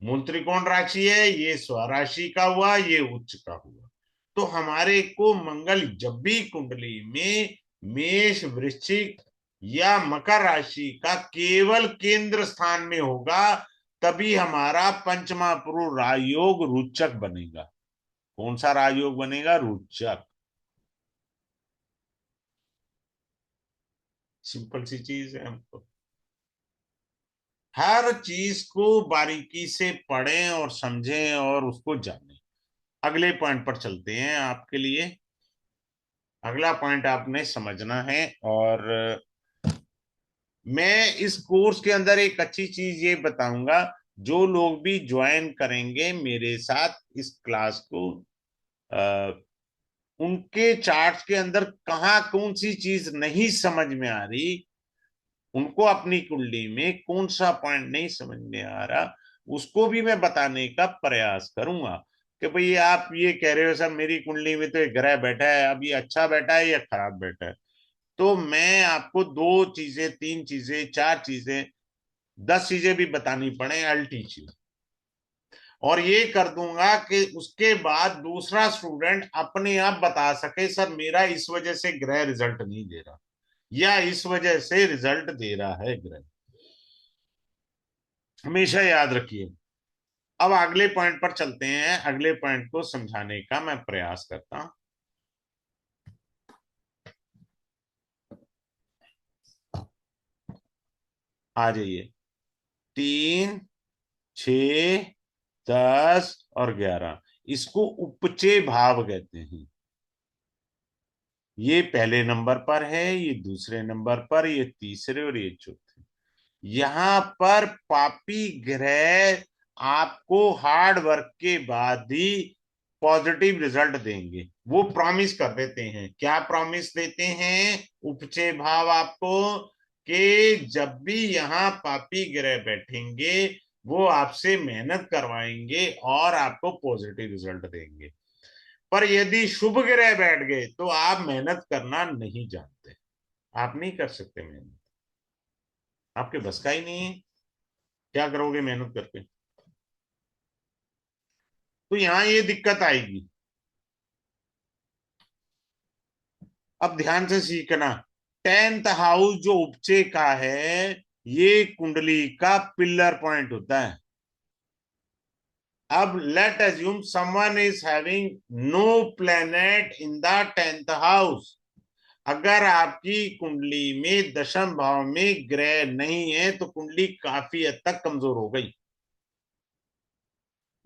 मूल त्रिकोण राशि है, ये स्वराशि का हुआ, ये उच्च का हुआ। तो हमारे को मंगल जब भी कुंडली में मेष, वृश्चिक या मकर राशि का केवल केंद्र स्थान में होगा, तभी हमारा पंचमा पुरुष राजयोग रुचक बनेगा। कौन सा राजयोग बनेगा? रुचक। सिंपल सी चीज है। हमको हर चीज को बारीकी से पढ़ें और समझें और उसको जानें। अगले पॉइंट पर चलते हैं आपके लिए। अगला पॉइंट आपने समझना है। और मैं इस कोर्स के अंदर एक अच्छी चीज ये बताऊंगा, जो लोग भी ज्वाइन करेंगे मेरे साथ इस क्लास को, आ, उनके चार्ट्स के अंदर कहाँ कौन सी चीज नहीं समझ में आ रही, उनको अपनी कुंडली में कौन सा पॉइंट नहीं समझ में आ रहा, उसको भी मैं बताने का प्रयास करूंगा। कि भाई आप ये कह रहे हो सर मेरी कुंडली में तो एक ग्रह बैठा है, अब ये अच्छा बैठा है या खराब बैठा है, तो मैं आपको 2 चीजें, 3 चीजें, 4 चीजें, 10 चीजें भी बतानी पड़े, I'll teach you। और ये कर दूंगा कि उसके बाद दूसरा स्टूडेंट अपने आप बता सके सर मेरा इस वजह से ग्रह रिजल्ट नहीं दे रहा, या इस वजह से रिजल्ट दे रहा है ग्रह। हमेशा याद रखिए। अब अगले पॉइंट पर चलते हैं। अगले पॉइंट को समझाने का मैं प्रयास करता हूं। आ जाइए। 3, 6, 10 और 11, इसको उपचे भाव कहते हैं। ये पहले नंबर पर है, ये दूसरे नंबर पर, ये तीसरे और ये चौथे। यहां पर पापी ग्रह आपको हार्ड वर्क के बाद ही पॉजिटिव रिजल्ट देंगे। वो प्रॉमिस कर देते हैं। क्या प्रॉमिस देते हैं? उपचय भाव आपको, कि जब भी यहाँ पापी ग्रह बैठेंगे वो आपसे मेहनत करवाएंगे और आपको पॉजिटिव रिजल्ट देंगे। पर यदि शुभ ग्रह बैठ गए तो आप मेहनत करना नहीं जानते, आप नहीं कर सकते मेहनत, आपके बस का ही नहीं है। क्या करोगे मेहनत करके? तो यहां ये दिक्कत आएगी। अब ध्यान से सीखना। 10th हाउस जो उपचे का है, ये कुंडली का पिलर पॉइंट होता है। अब let assume someone is having no planet in the 10th house. अगर आपकी कुंडली में दशम भाव में ग्रह नहीं है तो कुंडली काफी हद तक कमजोर हो गई।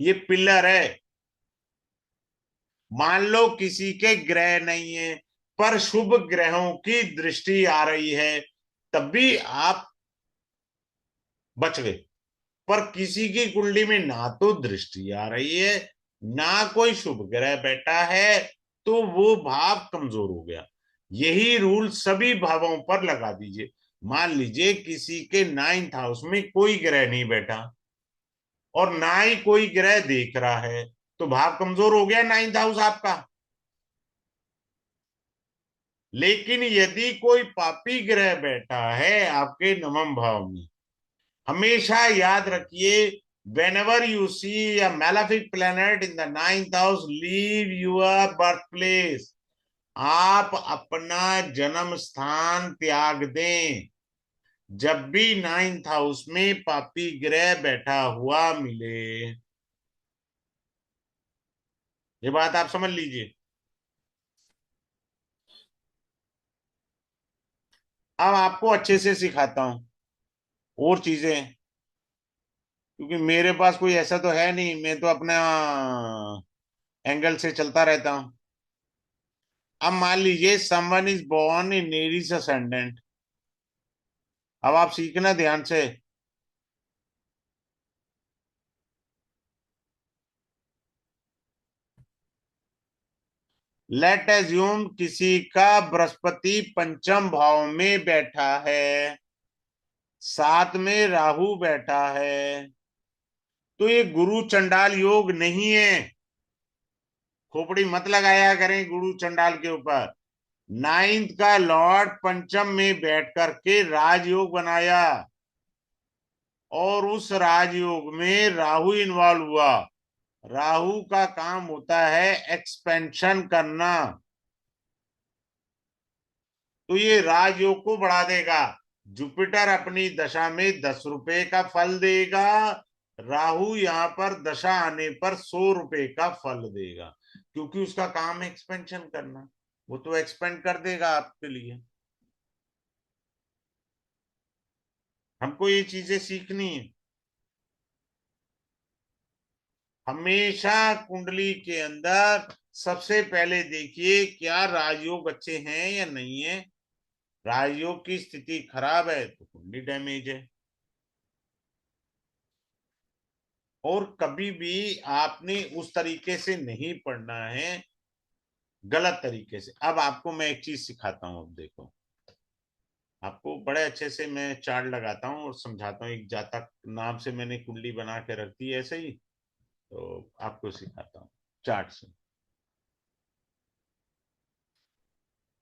ये पिलर है। मान लो किसी के ग्रह नहीं है, पर शुभ ग्रहों की दृष्टि आ रही है, तब भी आप बच गए। पर किसी की कुंडली में ना तो दृष्टि आ रही है, ना कोई शुभ ग्रह बैठा है, तो वो भाव कमजोर हो गया। यही रूल सभी भावों पर लगा दीजिए। मान लीजिए किसी के 9th हाउस में कोई ग्रह नहीं बैठा और ना ही कोई ग्रह देख रहा है, तो भाव कमजोर हो गया 9th हाउस आपका। लेकिन यदि कोई पापी ग्रह बैठा है आपके 9वें भाव में, हमेशा याद रखिए, whenever you see a malefic planet in the 9th house, leave your birthplace। आप अपना जन्म स्थान त्याग दें। जब भी 9th हाउस में पापी ग्रह बैठा हुआ मिले, ये बात आप समझ लीजिए। अब आपको अच्छे से सिखाता हूं और चीजें, क्योंकि मेरे पास कोई ऐसा तो है नहीं, मैं तो अपना एंगल से चलता रहता हूं। अब मान लीजिए someone is born in Aries ascendant. अब आप सीखना ध्यान से। लेट एज्यूम किसी का बृहस्पति पंचम भाव में बैठा है, साथ में राहु बैठा है, तो ये गुरु चंडाल योग नहीं है। खोपड़ी मत लगाया करें गुरु चंडाल के ऊपर। 9th का लॉर्ड पंचम में बैठ करके राजयोग बनाया, और उस राजयोग में राहु इन्वॉल्व हुआ। राहु का काम होता है एक्सपेंशन करना, तो ये राजयोग को बढ़ा देगा। जुपिटर अपनी दशा में 10 रुपए का फल देगा, राहु यहां पर दशा आने पर 100 रुपए का फल देगा, क्योंकि उसका काम है एक्सपेंशन करना। वो तो एक्सपेंड कर देगा आपके लिए। हमको ये चीजें सीखनी है। हमेशा कुंडली के अंदर सबसे पहले देखिए क्या राजयोग अच्छे हैं या नहीं है। राजयोग की स्थिति खराब है तो कुंडली डैमेज है। और कभी भी आपने उस तरीके से नहीं पढ़ना है, गलत तरीके से। अब आपको मैं एक चीज सिखाता हूं। अब देखो, आपको बड़े अच्छे से मैं चार्ट लगाता हूँ और समझाता हूँ। एक जातक नाम से मैंने कुंडली बना के रख दी है ऐसे ही, तो आपको सिखाता हूँ चार्ट से।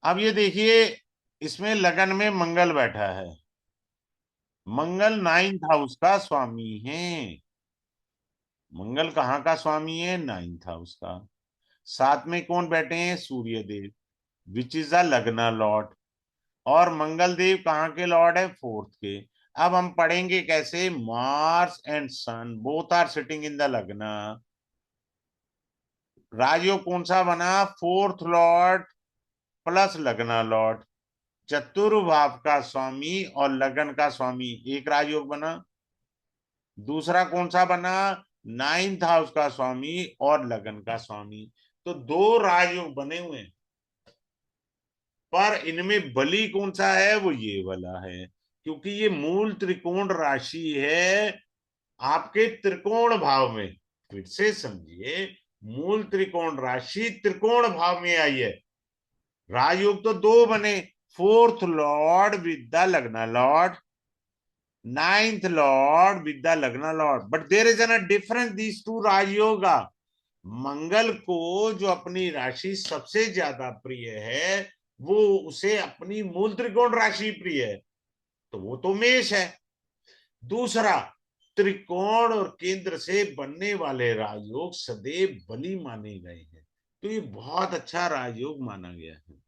अब ये देखिए, इसमें लगन में मंगल बैठा है। मंगल 9th हाउस का स्वामी है। मंगल कहाँ का स्वामी है? 9th हाउस का। साथ में कौन बैठे हैं? सूर्य देव, which is the lagna Lord. और मंगल देव कहाँ के लॉर्ड है? 4th के। अब हम पढ़ेंगे कैसे? Mars and sun both are sitting in the lagna. राजयोग कौन सा बना? 4th lord plus lagna lord. चतुर्भाव का स्वामी और लगन का स्वामी एक राजयोग बना। दूसरा कौन सा बना? 9th हाउस का स्वामी और लगन का स्वामी। तो दो राजयोग बने हुए हैं, पर इनमें बली कौन सा है? वो ये वाला है, क्योंकि ये मूल त्रिकोण राशि है आपके त्रिकोण भाव में। फिर से समझिए, मूल त्रिकोण राशि त्रिकोण भाव में आई है। राजयोग तो दो बने, 4th lord with the lagna lord, 9th lord with the lagna lord. But there is an difference these two rajyoga. Mangal को जो अपनी राशि सबसे ज्यादा प्रिय है, वो उसे अपनी मूल त्रिकोण राशि प्रिय है, तो वो तो मेष है। दूसरा, त्रिकोण और केंद्र से बनने वाले राजयोग सदैव बली माने गए हैं, तो ये बहुत अच्छा राजयोग माना गया है।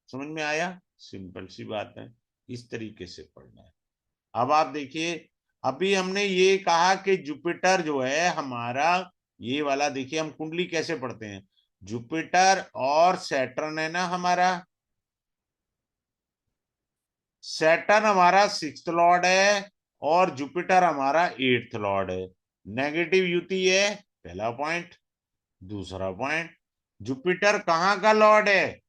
समझ में आया? सिंपल सी बात है, इस तरीके से पढ़ना है। अब आप देखिए, अभी हमने ये कहा कि जुपिटर जो है हमारा, ये वाला देखिए, हम कुंडली कैसे पढ़ते हैं। जुपिटर और सैटर्न है ना हमारा। सैटर्न हमारा 6th लॉर्ड है और जुपिटर हमारा 8th लॉर्ड है। नेगेटिव युति है, पहला पॉइंट। दूसरा पॉइंट, जुपिटर कहाँ का लॉर्ड है?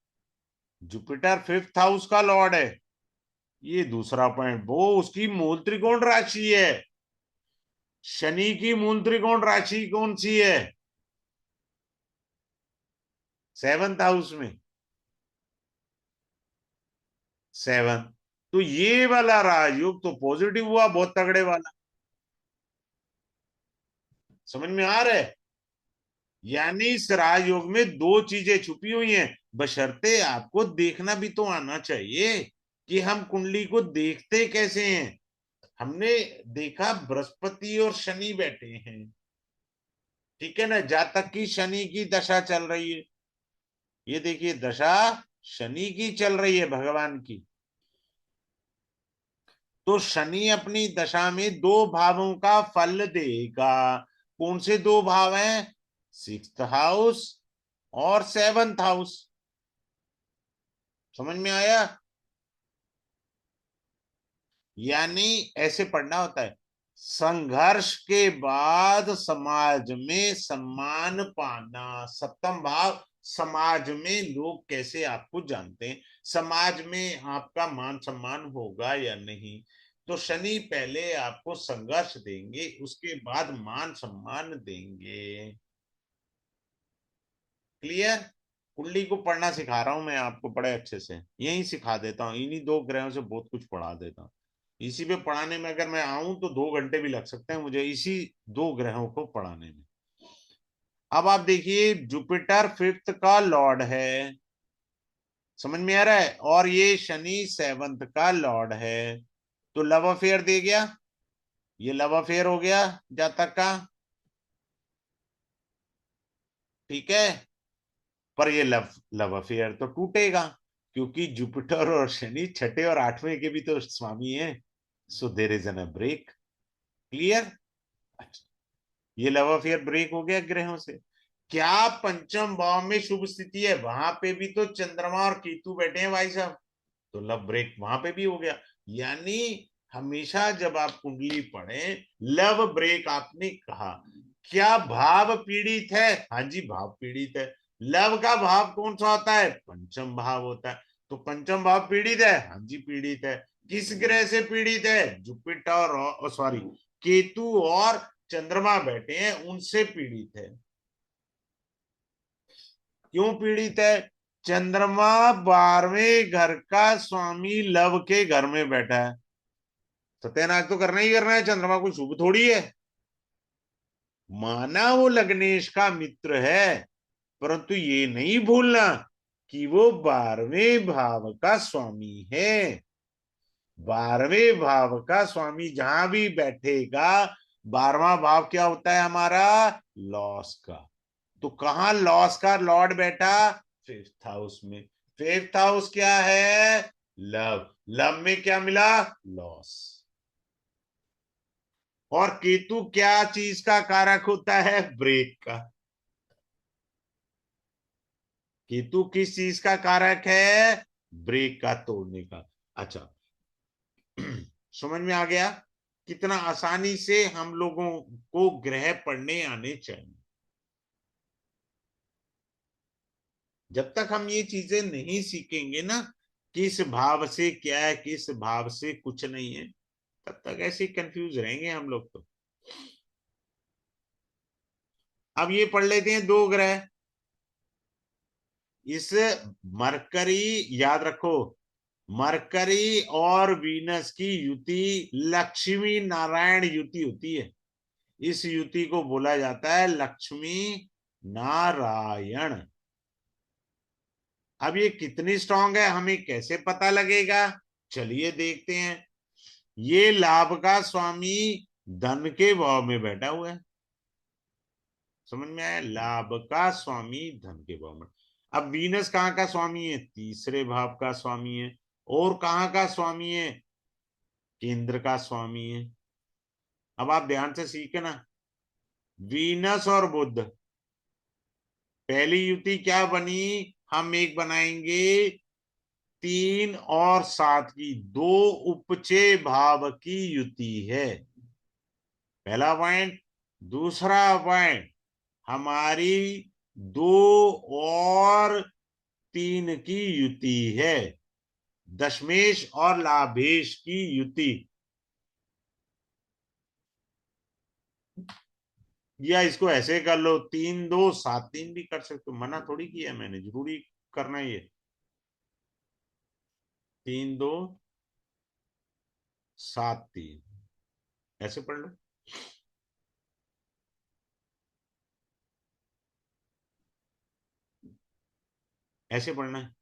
जुपिटर फिफ्थ हाउस का लॉर्ड है। ये दूसरा पॉइंट, वो उसकी मूल त्रिकोण राशि है। शनि की मूल त्रिकोण राशि कौन सी है? सेवंथ हाउस में। सेवन। तो ये वाला राजयोग तो पॉजिटिव हुआ, बहुत तगड़े वाला। समझ में आ रहा है? यानी इस राजयोग में दो चीजें छुपी हुई हैं, बशर्ते आपको देखना भी तो आना चाहिए कि हम कुंडली को देखते कैसे हैं। हमने देखा बृहस्पति और शनि बैठे हैं, ठीक है ना, जातक की शनि की दशा चल रही है। ये देखिए दशा शनि की चल रही है, भगवान की। तो शनि अपनी दशा में दो भावों का फल देगा। कौन से दो भाव हैं? सिक्स्थ हाउस और सेवंथ हाउस। समझ में आया? यानी ऐसे पढ़ना होता है, संघर्ष के बाद समाज में सम्मान पाना। सप्तम भाव, समाज में लोग कैसे आपको जानते हैं, समाज में आपका मान सम्मान होगा या नहीं। तो शनि पहले आपको संघर्ष देंगे, उसके बाद मान सम्मान देंगे। क्लियर? कुंडली को पढ़ना सिखा रहा हूं मैं आपको बड़े अच्छे से, यही सिखा देता हूँ, इन्हीं दो ग्रहों से बहुत कुछ पढ़ा देता हूँ। इसी पे पढ़ाने में अगर मैं आऊं तो 2 घंटे भी लग सकते हैं मुझे, इसी दो ग्रहों को पढ़ाने में। अब आप देखिए, जुपिटर फिफ्थ का लॉर्ड है। समझ में आ रहा है? और ये शनि सेवंथ का लॉर्ड है। तो लव अफेयर दे गया, ये लव अफेयर हो गया जातक का। ठीक है। पर ये लव लव अफेयर तो टूटेगा, क्योंकि जुपिटर और शनि छठे और आठवें के भी तो स्वामी हैं। So there is an break. Clear? अच्छा, ये लव अफेयर ब्रेक हो गया ग्रहों से। क्या पंचम भाव में शुभ स्थिति है, वहां पे भी तो चंद्रमा और केतु बैठे हैं भाई साहब, तो लव ब्रेक वहां पे भी हो गया। यानी हमेशा जब आप कुंडली पढ़ें, लव ब्रेक आपने कहा, क्या भाव पीड़ित है? हाँ जी, भाव पीड़ित है। लव का भाव कौन सा होता है? पंचम भाव होता है। तो पंचम भाव पीड़ित है, हाँ जी पीड़ित है। किस ग्रह से पीड़ित है? जुपिटर और सॉरी, केतु और चंद्रमा बैठे हैं, उनसे पीड़ित है। क्यों पीड़ित है? चंद्रमा 12वें घर का स्वामी लव के घर में बैठा है। सत्यानाश तो करना ही करना है, चंद्रमा कोई शुभ थोड़ी है। माना वो लग्नेश का मित्र है, परंतु ये नहीं भूलना कि वो 12वें भाव का स्वामी है। 12वें भाव का स्वामी जहां भी बैठेगा, 12वां भाव क्या होता है हमारा? लॉस का। तो कहाँ लॉस का लॉर्ड बैठा? फिफ्थ हाउस में। फिफ्थ हाउस क्या है? लव। लव में क्या मिला? लॉस। और केतु क्या चीज का कारक होता है? ब्रेक का। केतु किस चीज का कारक है? ब्रेक का, तोड़ने का। अच्छा, समझ में आ गया कितना आसानी से हम लोगों को ग्रह पढ़ने आने चाहिए। जब तक हम ये चीजें नहीं सीखेंगे ना, किस भाव से क्या है, किस भाव से कुछ नहीं है, तब तक ऐसे कंफ्यूज रहेंगे हम लोग तो। अब ये पढ़ लेते हैं दो ग्रह। इस मरकरी, याद रखो, मरकरी और वीनस की युति लक्ष्मी नारायण युति होती है। इस युति को बोला जाता है लक्ष्मी नारायण। अब ये कितनी स्ट्रांग है, हमें कैसे पता लगेगा? चलिए देखते हैं। ये लाभ का स्वामी धन के भाव में बैठा हुआ है। समझ में आया? लाभ का स्वामी धन के भाव में। अब वीनस कहाँ का स्वामी है? तीसरे भाव का स्वामी है। और कहाँ का स्वामी है? केंद्र का स्वामी है। अब आप ध्यान से सीखना, वीनस और बुध, पहली युति क्या बनी? हम एक बनाएंगे 3 और 7 की, दो उपचय भाव की युति है। पहला पॉइंट। दूसरा पॉइंट, हमारी दो और तीन की युति है, दशमेश और लाभेश की युति। या इसको ऐसे कर लो, 3 2 7 3 भी कर सकते हो, मना थोड़ी किया मैंने, जरूरी करना ही है। 3 2 7 3 ऐसे पढ़ लो। ऐसे पढ़ना है।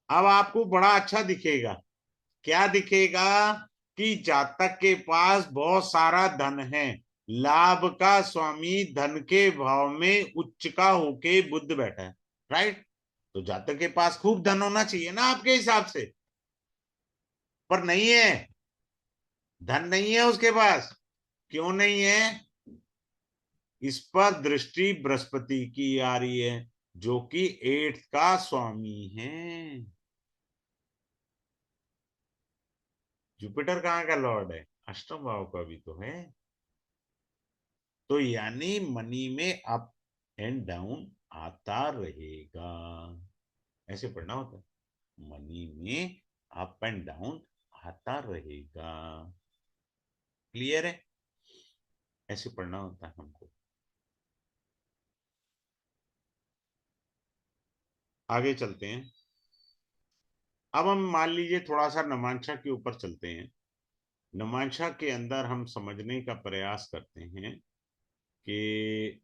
अब आपको बड़ा अच्छा दिखेगा। क्या दिखेगा? कि जातक के पास बहुत सारा धन है, लाभ का स्वामी धन के भाव में उच्च का होके बुद्ध बैठा है, राइट? तो जातक के पास खूब धन होना चाहिए ना आपके हिसाब से, पर नहीं है। धन नहीं है उसके पास। क्यों नहीं है? इस पर दृष्टि बृहस्पति की आ रही है, जो कि 8th का स्वामी है। जुपिटर कहाँ का लॉर्ड है? अष्टम भाव का भी तो है। तो यानी मनी में अप एंड डाउन आता रहेगा। ऐसे पढ़ना होता है, मनी में अप एंड डाउन आता रहेगा। क्लियर है? ऐसे पढ़ना होता है हमको। आगे चलते हैं। अब हम मान लीजिए थोड़ा सा नमांशा के ऊपर चलते हैं। नमांशा के अंदर हम समझने का प्रयास करते हैं कि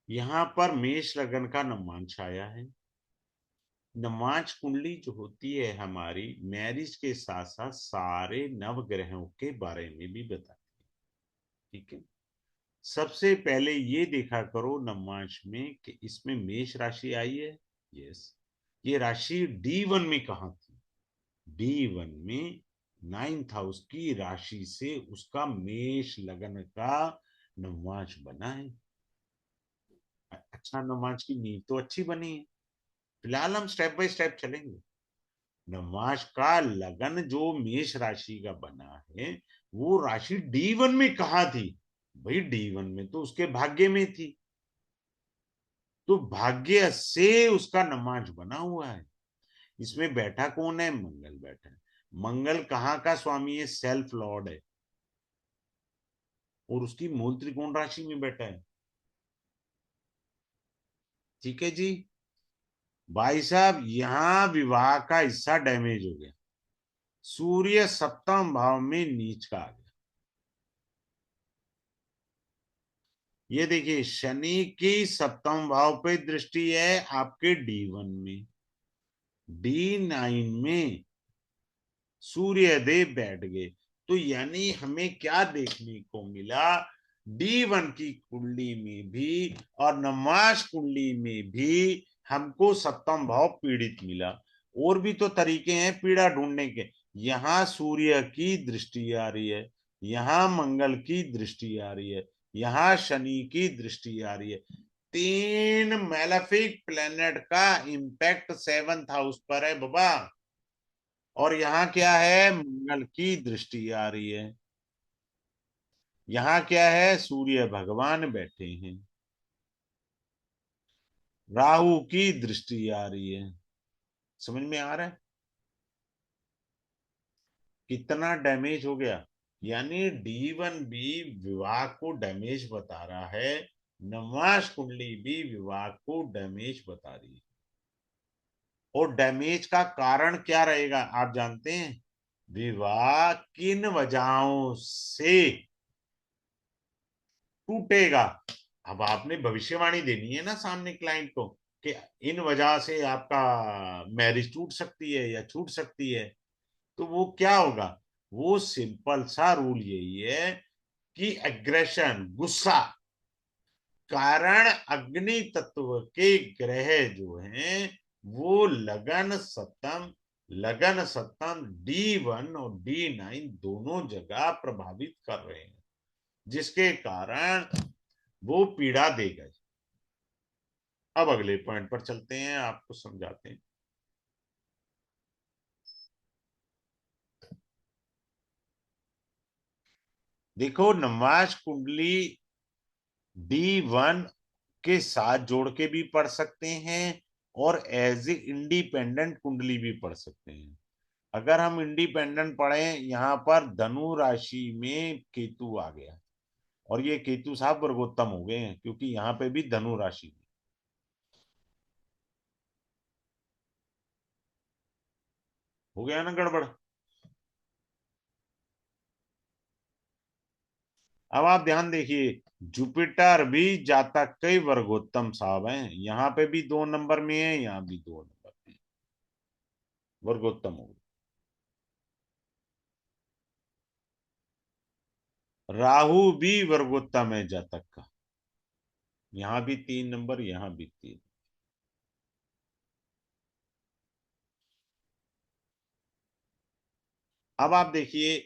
यहाँ पर मेष लगन का नमांश आया है। नमाज कुंडली जो होती है हमारी, मैरिज के साथ साथ सारे नवग्रहों के बारे में भी बताती है। ठीक है। सबसे पहले ये देखा करो नमाज में कि इसमें मेष राशि आई है। यस। ये राशि D1 में कहा थी? D1 में 9th हाउस की राशि से उसका मेष लगन का नमाज बना है। अच्छा, नमाज की नींव तो अच्छी बनी है। फिलहाल हम स्टेप बाय स्टेप चलेंगे। नमाज का लगन जो मेष राशि का बना है, वो राशि D1 में कहा थी? भाई D1 में तो उसके भाग्य में थी। तो भाग्य से उसका नमाज बना हुआ है। इसमें बैठा कौन है? मंगल बैठा है। मंगल कहाँ का स्वामी है? सेल्फ लॉर्ड है। और उसकी मूल त्रिकोण राशि में बैठा है। ठीक है जी। भाई साहब, यहां विवाह का हिस्सा डैमेज हो गया। सूर्य सप्तम भाव में नीच का आ गया। ये देखिए, शनि की सप्तम भाव पे दृष्टि है आपके D1 में। D9 में सूर्य देव बैठ गए। तो यानी हमें क्या देखने को मिला? D1 की कुंडली में भी और नमाज कुंडली में भी हमको सप्तम भाव पीड़ित मिला। और भी तो तरीके हैं पीड़ा ढूंढने के। यहाँ सूर्य की दृष्टि आ रही है, यहाँ मंगल की दृष्टि आ रही है, यहाँ शनि की दृष्टि आ रही है। 3 मैलेफिक प्लेनेट का इम्पैक्ट 7th हाउस पर है बाबा। और यहाँ क्या है? मंगल की दृष्टि आ रही है। यहाँ क्या है? सूर्य भगवान बैठे हैं। राहु की दृष्टि आ रही है। समझ में आ रहा है कितना डैमेज हो गया? यानी D1 भी विवाह को डैमेज बता रहा है, नवाश कुंडली भी विवाह को डैमेज बता रही है। और डैमेज का कारण क्या रहेगा आप जानते हैं? विवाह किन वजहों से टूटेगा? अब आपने भविष्यवाणी देनी है ना सामने क्लाइंट को, कि इन वजह से आपका मैरिज टूट सकती है या छूट सकती है। तो वो क्या होगा? वो सिंपल सा रूल यही है कि एग्रेशन, गुस्सा। कारण अग्नि तत्व के ग्रह जो हैं, वो लगन सप्तम D1 और D9 दोनों जगह प्रभावित कर रहे हैं, जिसके कारण वो पीड़ा देगा। अब अगले पॉइंट पर चलते हैं, आपको समझाते हैं। देखो, नमाज कुंडली D1 के साथ जोड़ के भी पढ़ सकते हैं और एज ए इंडिपेंडेंट कुंडली भी पढ़ सकते हैं। अगर हम इंडिपेंडेंट पढ़ें, यहाँ पर धनु राशि में केतु आ गया, और ये केतु साहब वर्गोत्तम हो गए हैं, क्योंकि यहाँ पे भी धनु राशि में हो गया ना गड़बड़। अब आप ध्यान देखिए, जुपिटर भी जातक कई वर्गोत्तम साहब हैं, यहाँ पे भी 2 नंबर में है, यहाँ भी 2 नंबर में वर्गोत्तम हो गए। राहु भी वर्गोत्तम है जातक का, यहाँ भी 3 नंबर, यहाँ भी 3। अब आप देखिए,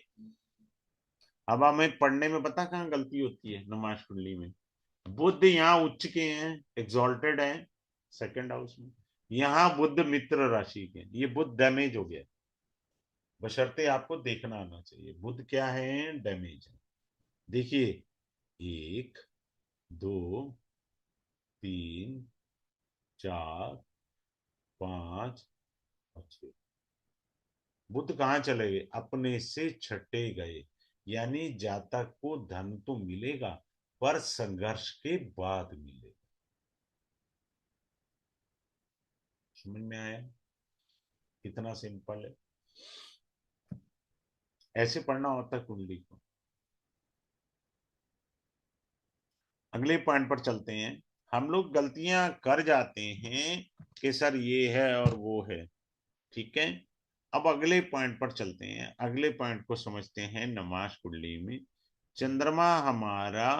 अब हमें पढ़ने में पता कहाँ गलती होती है नमाज कुंडली में। बुध यहाँ उच्च के हैं, एग्जॉल्टेड हैं, सेकंड हाउस में। यहाँ बुध मित्र राशि के हैं। ये बुध डैमेज हो गया, बशर्ते आपको देखना आना चाहिए बुध क्या है, डैमेज है। देखिए, 1, 2, 3, 4, 5 और 6। बुध कहाँ चले गए? अपने से छटे गए। यानी जातक को धन तो मिलेगा, पर संघर्ष के बाद मिलेगा। समझ में आया कितना सिंपल है? ऐसे पढ़ना होता है कुंडली को। अगले पॉइंट पर चलते हैं। हम लोग गलतियां कर जाते हैं कि सर ये है और वो है, ठीक है। अब अगले पॉइंट पर चलते हैं, अगले पॉइंट को समझते हैं। नमाज कुंडली में चंद्रमा हमारा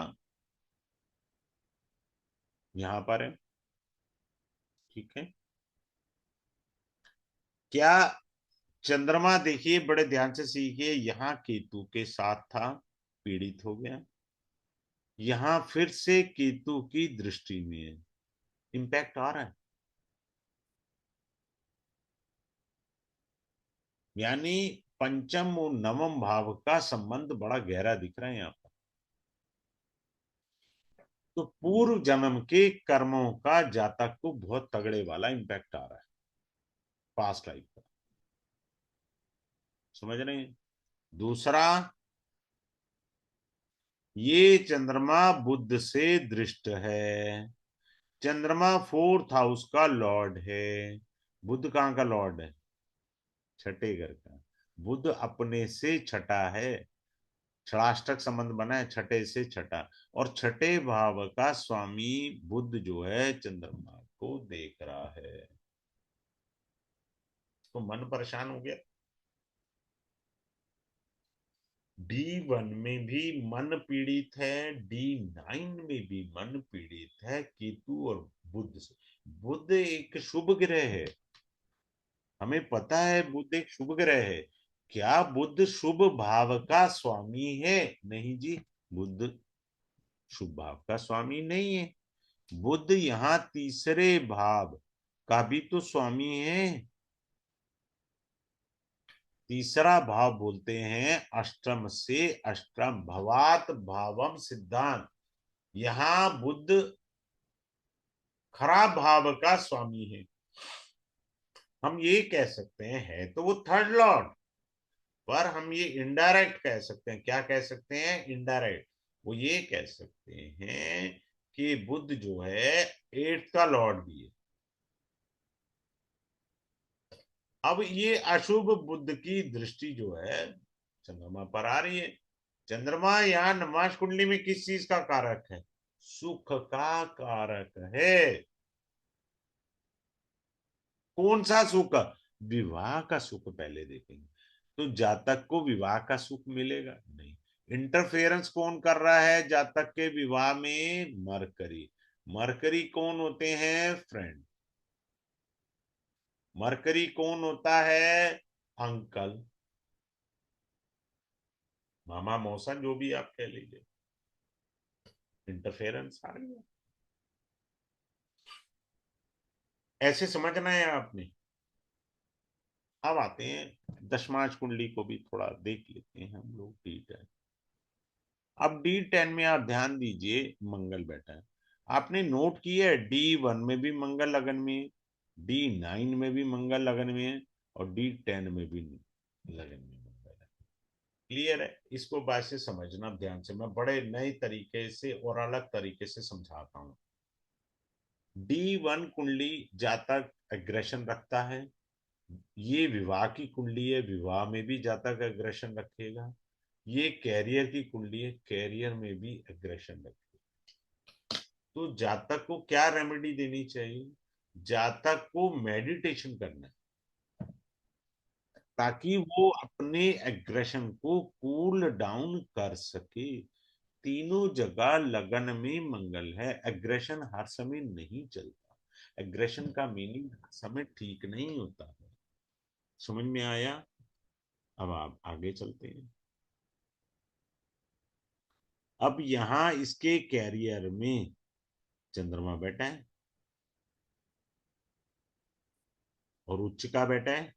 यहाँ पर है, ठीक है। क्या चंद्रमा, देखिए बड़े ध्यान से सीखिए, यहाँ केतु के साथ था, पीड़ित हो गया। यहाँ फिर से केतु की दृष्टि में है, इंपैक्ट आ रहा है। यानी पंचम और नवम भाव का संबंध बड़ा गहरा दिख रहा है यहाँ पर। तो पूर्व जन्म के कर्मों का जातक को बहुत तगड़े वाला इंपैक्ट आ रहा है, पास्ट लाइफ का। समझ रहे हैं? दूसरा, ये चंद्रमा बुध से दृष्ट है। चंद्रमा फोर्थ हाउस का लॉर्ड है। बुध कहाँ का लॉर्ड है? छठे घर का। बुध अपने से छठा है, षष्टक संबंध बना है छठे से छठा। और छठे भाव का स्वामी बुध जो है चंद्रमा को देख रहा है। तो मन परेशान हो गया। D1 में भी मन पीड़ित है, D9 में भी मन पीड़ित है, केतु और बुध से। बुध एक शुभ ग्रह है, हमें पता है बुध एक शुभ ग्रह है। क्या बुध शुभ भाव का स्वामी है? नहीं जी, बुध शुभ भाव का स्वामी नहीं है। बुध यहाँ तीसरे भाव का भी तो स्वामी है। तीसरा भाव बोलते हैं अष्टम से अष्टम, भवात भावम सिद्धांत। यहाँ बुध खराब भाव का स्वामी है। हम ये कह सकते हैं, है तो वो थर्ड लॉर्ड, पर हम ये इनडायरेक्ट कह सकते हैं। क्या कह सकते हैं? इनडायरेक्ट। वो ये कह सकते हैं कि बुध जो है एट्थ का लॉर्ड भी है। अब ये अशुभ बुध की दृष्टि जो है चंद्रमा पर आ रही है। चंद्रमा यहाँ नमाज कुंडली में किस चीज का कारक है? सुख का कारक है। कौन सा सुख? विवाह का सुख पहले देखेंगे। तो जातक को विवाह का सुख मिलेगा नहीं। इंटरफेरेंस कौन कर रहा है जातक के विवाह में? मरकरी। मरकरी कौन होते हैं? फ्रेंड। मरकरी कौन होता है? अंकल, मामा, मौसा, जो भी आप कह लीजिए। इंटरफेरेंस आ गया। ऐसे समझना है आपने। अब आते हैं दशमांश कुंडली को भी थोड़ा देख लेते हैं हम लोग, ठीक है। अब D10 में आप ध्यान दीजिए, मंगल बैठा है। आपने नोट किया है D1 में भी मंगल लगन में है, D9 में भी मंगल लगन में है, और D10 में भी लगन में मंगल है। क्लियर है? इसको बात से समझना ध्यान से, मैं बड़े नए तरीके से और अलग तरीके से समझाता हूँ। D1 कुंडली जातक एग्रेशन रखता है, ये विवाह की कुंडली है, विवाह में भी जातक एग्रेशन रखेगा। ये कैरियर की कुंडली है, कैरियर में भी एग्रेशन रखेगा। तो जातक को क्या रेमेडी देनी चाहिए? जातक को मेडिटेशन करना है, ताकि वो अपने एग्रेशन को कूल डाउन कर सके। तीनों जगह लगन में मंगल है, एग्रेशन हर समय नहीं चलता, एग्रेशन का मीनिंग हर समय ठीक नहीं होता है। समझ में आया? अब आप आगे चलते हैं। अब यहां इसके कैरियर में चंद्रमा बैठा है और उच्च का बैठा है,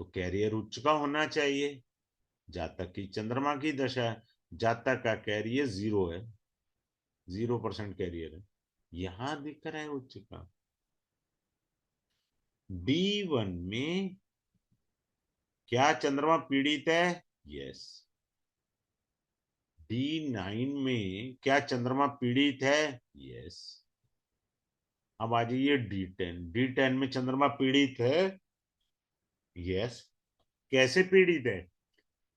तो कैरियर उच्च का होना चाहिए। जातक की चंद्रमा की दशा है, जातक का कैरियर 0 है, 0% कैरियर है। यहां दिख रहा है उच्च का। D1 में क्या चंद्रमा पीड़ित है? यस। D9 में क्या चंद्रमा पीड़ित है? यस। अब आ जाइए D10। D10 में चंद्रमा पीड़ित है? यस। कैसे पीड़ित है?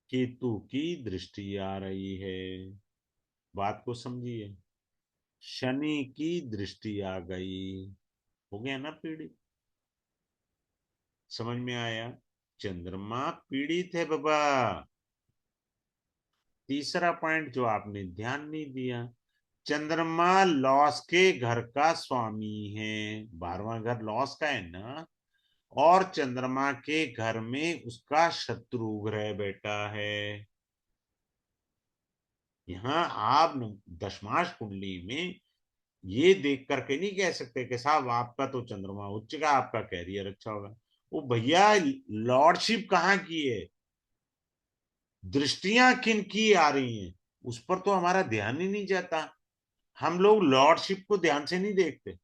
केतु की दृष्टि आ रही है। बात को समझिए, शनि की दृष्टि आ गई, हो गया ना पीड़ित। समझ में आया? चंद्रमा पीड़ित है बाबा। तीसरा पॉइंट जो आपने ध्यान नहीं दिया, चंद्रमा लॉस के घर का स्वामी है, 12वां घर लॉस का है ना। और चंद्रमा के घर में उसका शत्रु ग्रह बैठा है। यहाँ आप दशमाश कुंडली में ये देख करके नहीं कह सकते कि साहब आपका तो चंद्रमा उच्च का, आपका कैरियर अच्छा होगा। वो भैया लॉर्डशिप कहाँ की है, दृष्टियां किन की आ रही हैं, उस पर तो हमारा ध्यान ही नहीं जाता। हम लोग लॉर्डशिप को ध्यान से नहीं देखते।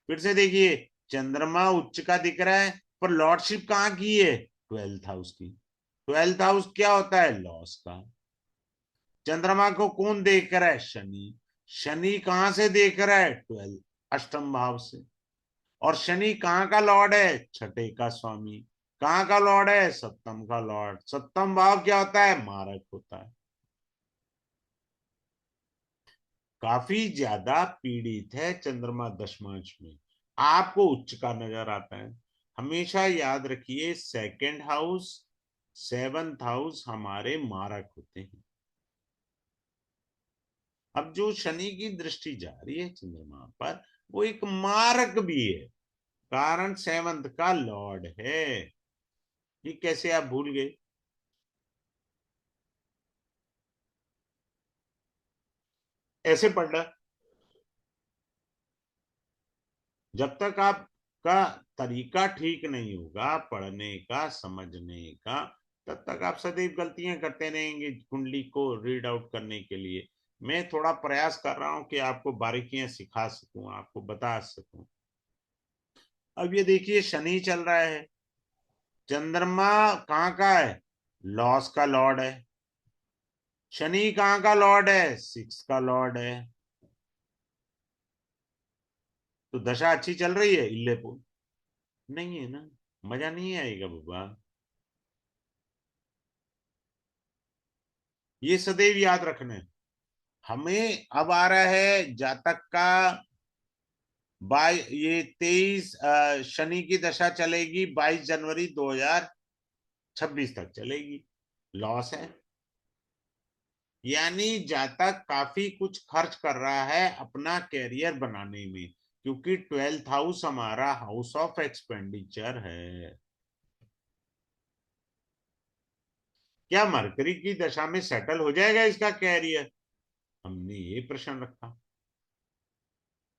फिर से देखिए, चंद्रमा उच्च का दिख रहा है, पर लॉर्डशिप कहाँ की है? 12th हाउस की। 12th हाउस क्या होता है? लॉस का। चंद्रमा को कौन देख रहा है? शनि। शनि कहां से देख रहा है? 12th, अष्टम भाव से। और शनि कहाँ का लॉर्ड है? छठे का स्वामी। कहाँ का लॉर्ड है? सप्तम का लॉर्ड। सप्तम भाव क्या होता है? मारक होता है। काफी ज्यादा पीड़ित है चंद्रमा दशमांश में। आपको उच्च का नजर आता है। हमेशा याद रखिए, सेकंड हाउस, 7th हाउस हमारे मारक होते हैं। अब जो शनि की दृष्टि जा रही है चंद्रमा पर, वो एक मारक भी है, कारण 7th का लॉर्ड है। ये कैसे आप भूल गए? ऐसे पढ़ना, जब तक आपका तरीका ठीक नहीं होगा पढ़ने का, समझने का, तब तक आप सदैव गलतियां करते रहेंगे कुंडली को रीड आउट करने के लिए। मैं थोड़ा प्रयास कर रहा हूं कि आपको बारीकियां सिखा सकूं, आपको बता सकूं। अब ये देखिए, शनि चल रहा है, चंद्रमा कहाँ का है? लॉस का लॉर्ड है। शनि कहाँ का लॉर्ड है? 6 का लॉर्ड है। तो दशा अच्छी चल रही है? इल्लेपुर नहीं है ना, मजा नहीं आएगा बाबा। ये सदैव याद रखना है हमें। अब आ रहा है जातक का ये 23, शनि की दशा चलेगी 22 जनवरी 2026 तक चलेगी। लॉस है, यानी जातक काफी कुछ खर्च कर रहा है अपना कैरियर बनाने में, क्योंकि 12th हाउस हमारा हाउस ऑफ एक्सपेंडिचर है। क्या मरकरी की दशा में सेटल हो जाएगा इसका कैरियर? हमने ये प्रश्न रखा।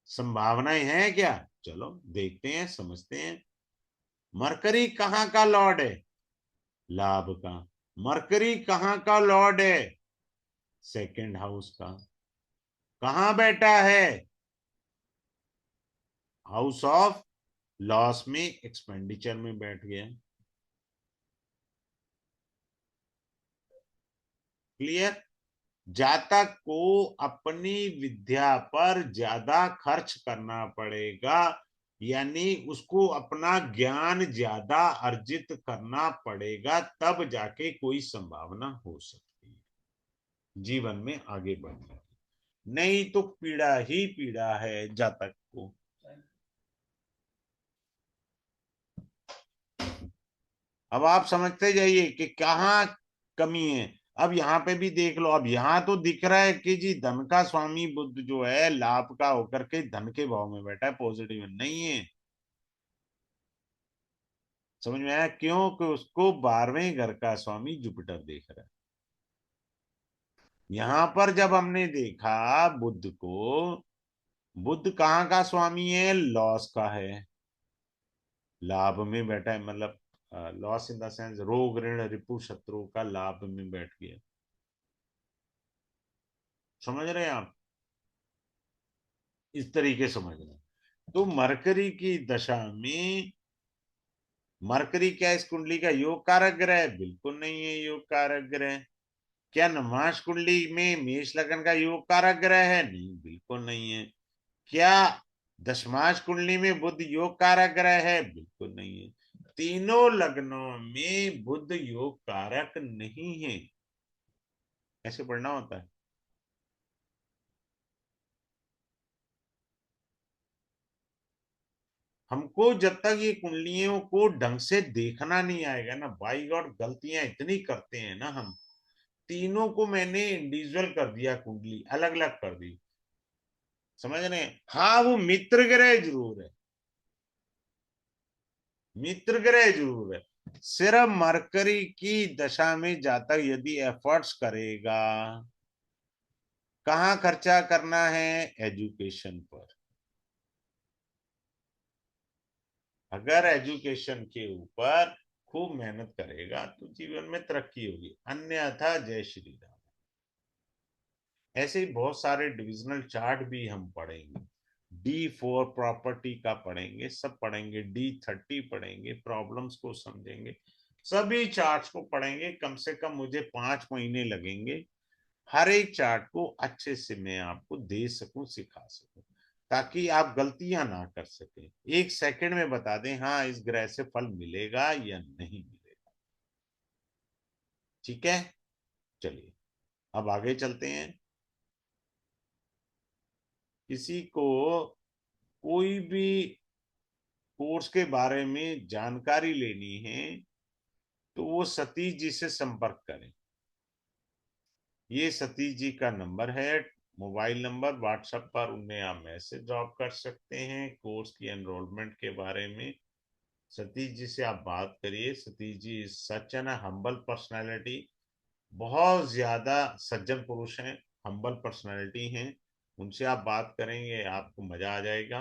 संभावनाएं हैं क्या? चलो देखते हैं, समझते हैं। मरकरी कहाँ का लॉर्ड है? लाभ का। मरकरी कहाँ का लॉर्ड है? सेकंड हाउस का कहाँ बैठा है? हाउस ऑफ लॉस में, एक्सपेंडिचर में बैठ गया। क्लियर? जातक को अपनी विद्या पर ज्यादा खर्च करना पड़ेगा, यानी उसको अपना ज्ञान ज्यादा अर्जित करना पड़ेगा, तब जाके कोई संभावना हो सकती है जीवन में आगे बढ़ने की। नहीं तो पीड़ा ही पीड़ा है जातक को। अब आप समझते जाइए कि कहाँ कमी है। अब यहाँ पे भी देख लो, अब यहाँ तो दिख रहा है कि जी धन का स्वामी बुद्ध जो है लाभ का होकर के धन के भाव में बैठा है, पॉजिटिव नहीं है। समझ में आया? क्यों? कि उसको 12वें घर का स्वामी जुपिटर देख रहा है। यहां पर जब हमने देखा बुद्ध को, बुद्ध कहाँ का स्वामी है? लॉस का है, लाभ में बैठा है, मतलब लॉस इन द सेंस रोग ऋण रिपु शत्रु का लाभ में बैठ गया। समझ रहे हैं आप? इस तरीके समझना। तो मरकरी की दशा में, मरकरी क्या इस कुंडली का योग कारक ग्रह है? बिल्कुल नहीं है योग कारक ग्रह। क्या नमाज कुंडली में मेष लगन का योग कारक ग्रह है? नहीं, बिल्कुल नहीं है। क्या दशमांश कुंडली में बुध योग कारक ग्रह है? बिल्कुल नहीं है। तीनों लग्नों में बुध योग कारक नहीं है। ऐसे पढ़ना होता है। हमको जब तक ये कुंडलियों को ढंग से देखना नहीं आएगा ना, बाई गॉड गलतियां इतनी करते हैं ना हम। तीनों को मैंने इंडिविजुअल कर दिया, कुंडली अलग अलग कर दी। समझ रहे हैं? हाँ, वो मित्र ग्रह जरूर है, मित्र ग्रह जरूर है। सिर्फ मरकरी की दशा में जातक यदि एफर्ट्स करेगा, कहाँ खर्चा करना है? एजुकेशन पर। अगर एजुकेशन के ऊपर खूब मेहनत करेगा तो जीवन में तरक्की होगी, अन्यथा जय श्री राम। ऐसे ही बहुत सारे डिविजनल चार्ट भी हम पढ़ेंगे। D4 प्रॉपर्टी का पढ़ेंगे, सब पढ़ेंगे, D30 पढ़ेंगे, प्रॉब्लम्स को समझेंगे, सभी चार्ट्स को पढ़ेंगे। कम से कम मुझे 5 महीने लगेंगे, हर एक चार्ट को अच्छे से मैं आपको दे सकूं, सिखा सकूं, ताकि आप गलतियां ना कर सकें, एक सेकंड में बता दें हाँ इस ग्रह से फल मिलेगा या नहीं मिलेगा। ठीक है? चलिए अब आगे चलते हैं। किसी को कोई भी कोर्स के बारे में जानकारी लेनी है तो वो सतीश जी से संपर्क करें। ये सतीश जी का नंबर है, मोबाइल नंबर। व्हाट्सएप पर उन्हें आप मैसेज ड्रॉप कर सकते हैं कोर्स की एनरोलमेंट के बारे में। सतीश जी से आप बात करिए। Satish ji such an humble personality, बहुत ज्यादा सज्जन पुरुष हैं, हम्बल पर्सनैलिटी हैं। उनसे आप बात करेंगे आपको मजा आ जाएगा।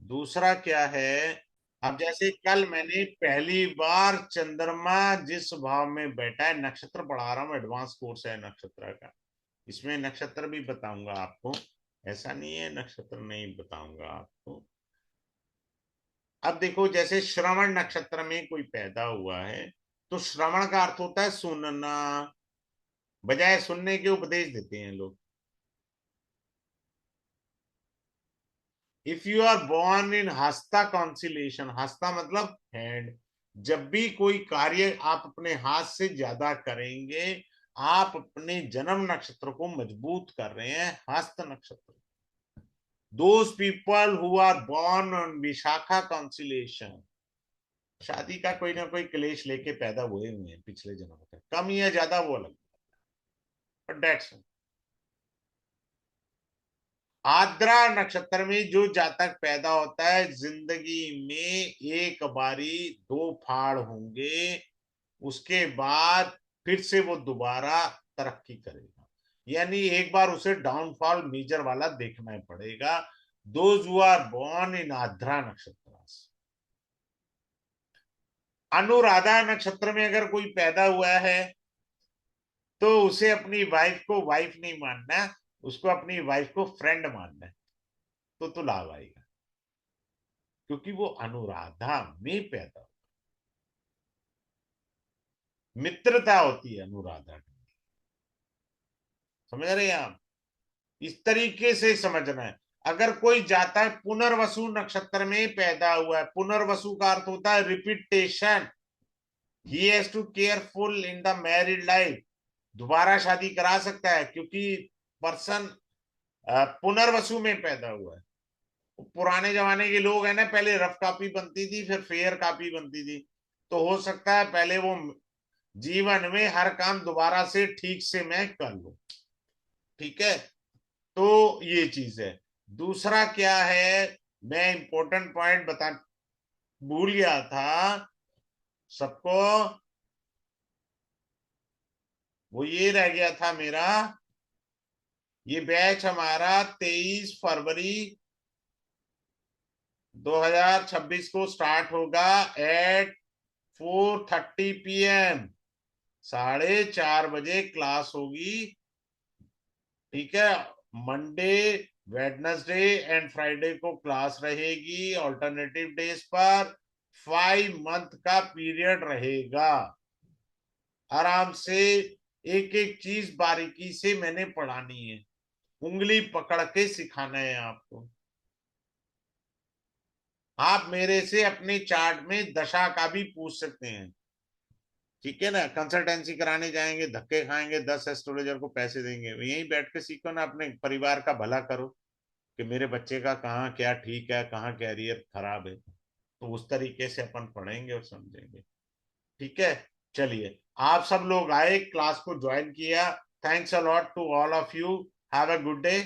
दूसरा क्या है, अब जैसे कल मैंने पहली बार चंद्रमा जिस भाव में बैठा है, नक्षत्र पढ़ा रहा हूँ, एडवांस कोर्स है नक्षत्र का, इसमें नक्षत्र भी बताऊंगा आपको, ऐसा नहीं है नक्षत्र नहीं बताऊंगा आपको। अब देखो, जैसे श्रवण नक्षत्र में कोई पैदा हुआ है तो श्रवण का अर्थ होता है सुनना, बजाय सुनने के उपदेश देते हैं लोग। If you are born in Hasta constellation, हस्ता मतलब हैंड, जब भी कोई कार्य आप अपने हाथ से ज्यादा करेंगे, आप अपने जन्म नक्षत्र को मजबूत कर रहे हैं। हस्त नक्षत्र, those people who are born on Vishakha constellation, शादी का कोई ना कोई क्लेश लेके पैदा हुए हुए हैं पिछले जन्म में, कम या ज्यादा वो अलग, बट दैट्स। आद्रा नक्षत्र में जो जातक पैदा होता है, जिंदगी में एक बारी दो फाड़ होंगे, उसके बाद फिर से वो दोबारा तरक्की करेगा, यानी एक बार उसे डाउनफॉल मेजर वाला देखना पड़ेगा। Those who are born in Ardra नक्षत्र। अनुराधा नक्षत्र में अगर कोई पैदा हुआ है तो उसे अपनी वाइफ को वाइफ नहीं मानना है, उसको अपनी वाइफ को फ्रेंड मानना है, तो लाभ आएगा, क्योंकि वो अनुराधा में पैदा हो, मित्रता होती है अनुराधा में। समझ रहे हैं आप? इस तरीके से समझना है। अगर कोई जाता है पुनर्वसु नक्षत्र में पैदा हुआ है, पुनर्वसु का अर्थ होता है repetition, he has to careful in the married life, दोबारा शादी करा सकता है, क्योंकि पर्सन पुनर्वसु में पैदा हुआ है। पुराने जमाने के लोग है ना, पहले रफ कॉपी बनती थी, फिर फेयर कॉपी बनती थी, तो हो सकता है पहले वो जीवन में हर काम दोबारा से ठीक से मैं कर लूं। ठीक है, तो ये चीज है। दूसरा क्या है, मैं इंपॉर्टेंट पॉइंट बता भूल गया था सबको, वो ये रह गया था मेरा, ये बैच हमारा 23 फरवरी 2026 को स्टार्ट होगा एट 4:30 PM, 4:30 बजे क्लास होगी। ठीक है, मंडे, वेडनेसडे एंड फ्राइडे को क्लास रहेगी ऑल्टरनेटिव डेज पर। 5 मंथ का पीरियड रहेगा, आराम से एक एक चीज बारीकी से मैंने पढ़ानी है, उंगली पकड़ के सिखाना है आपको। आप मेरे से अपने चार्ट में दशा का भी पूछ सकते हैं। ठीक है ना, कंसल्टेंसी कराने जाएंगे, धक्के खाएंगे, 10 एस्ट्रोलॉजर को पैसे देंगे, यहीं बैठ के सीखो ना, अपने परिवार का भला करो कि मेरे बच्चे का कहाँ क्या ठीक है, कहाँ कैरियर खराब है, तो उस तरीके से अपन पढ़ेंगे और समझेंगे। ठीक है, चलिए, आप सब लोग आए, क्लास को ज्वाइन किया, thanks a lot to all of you, have a good day.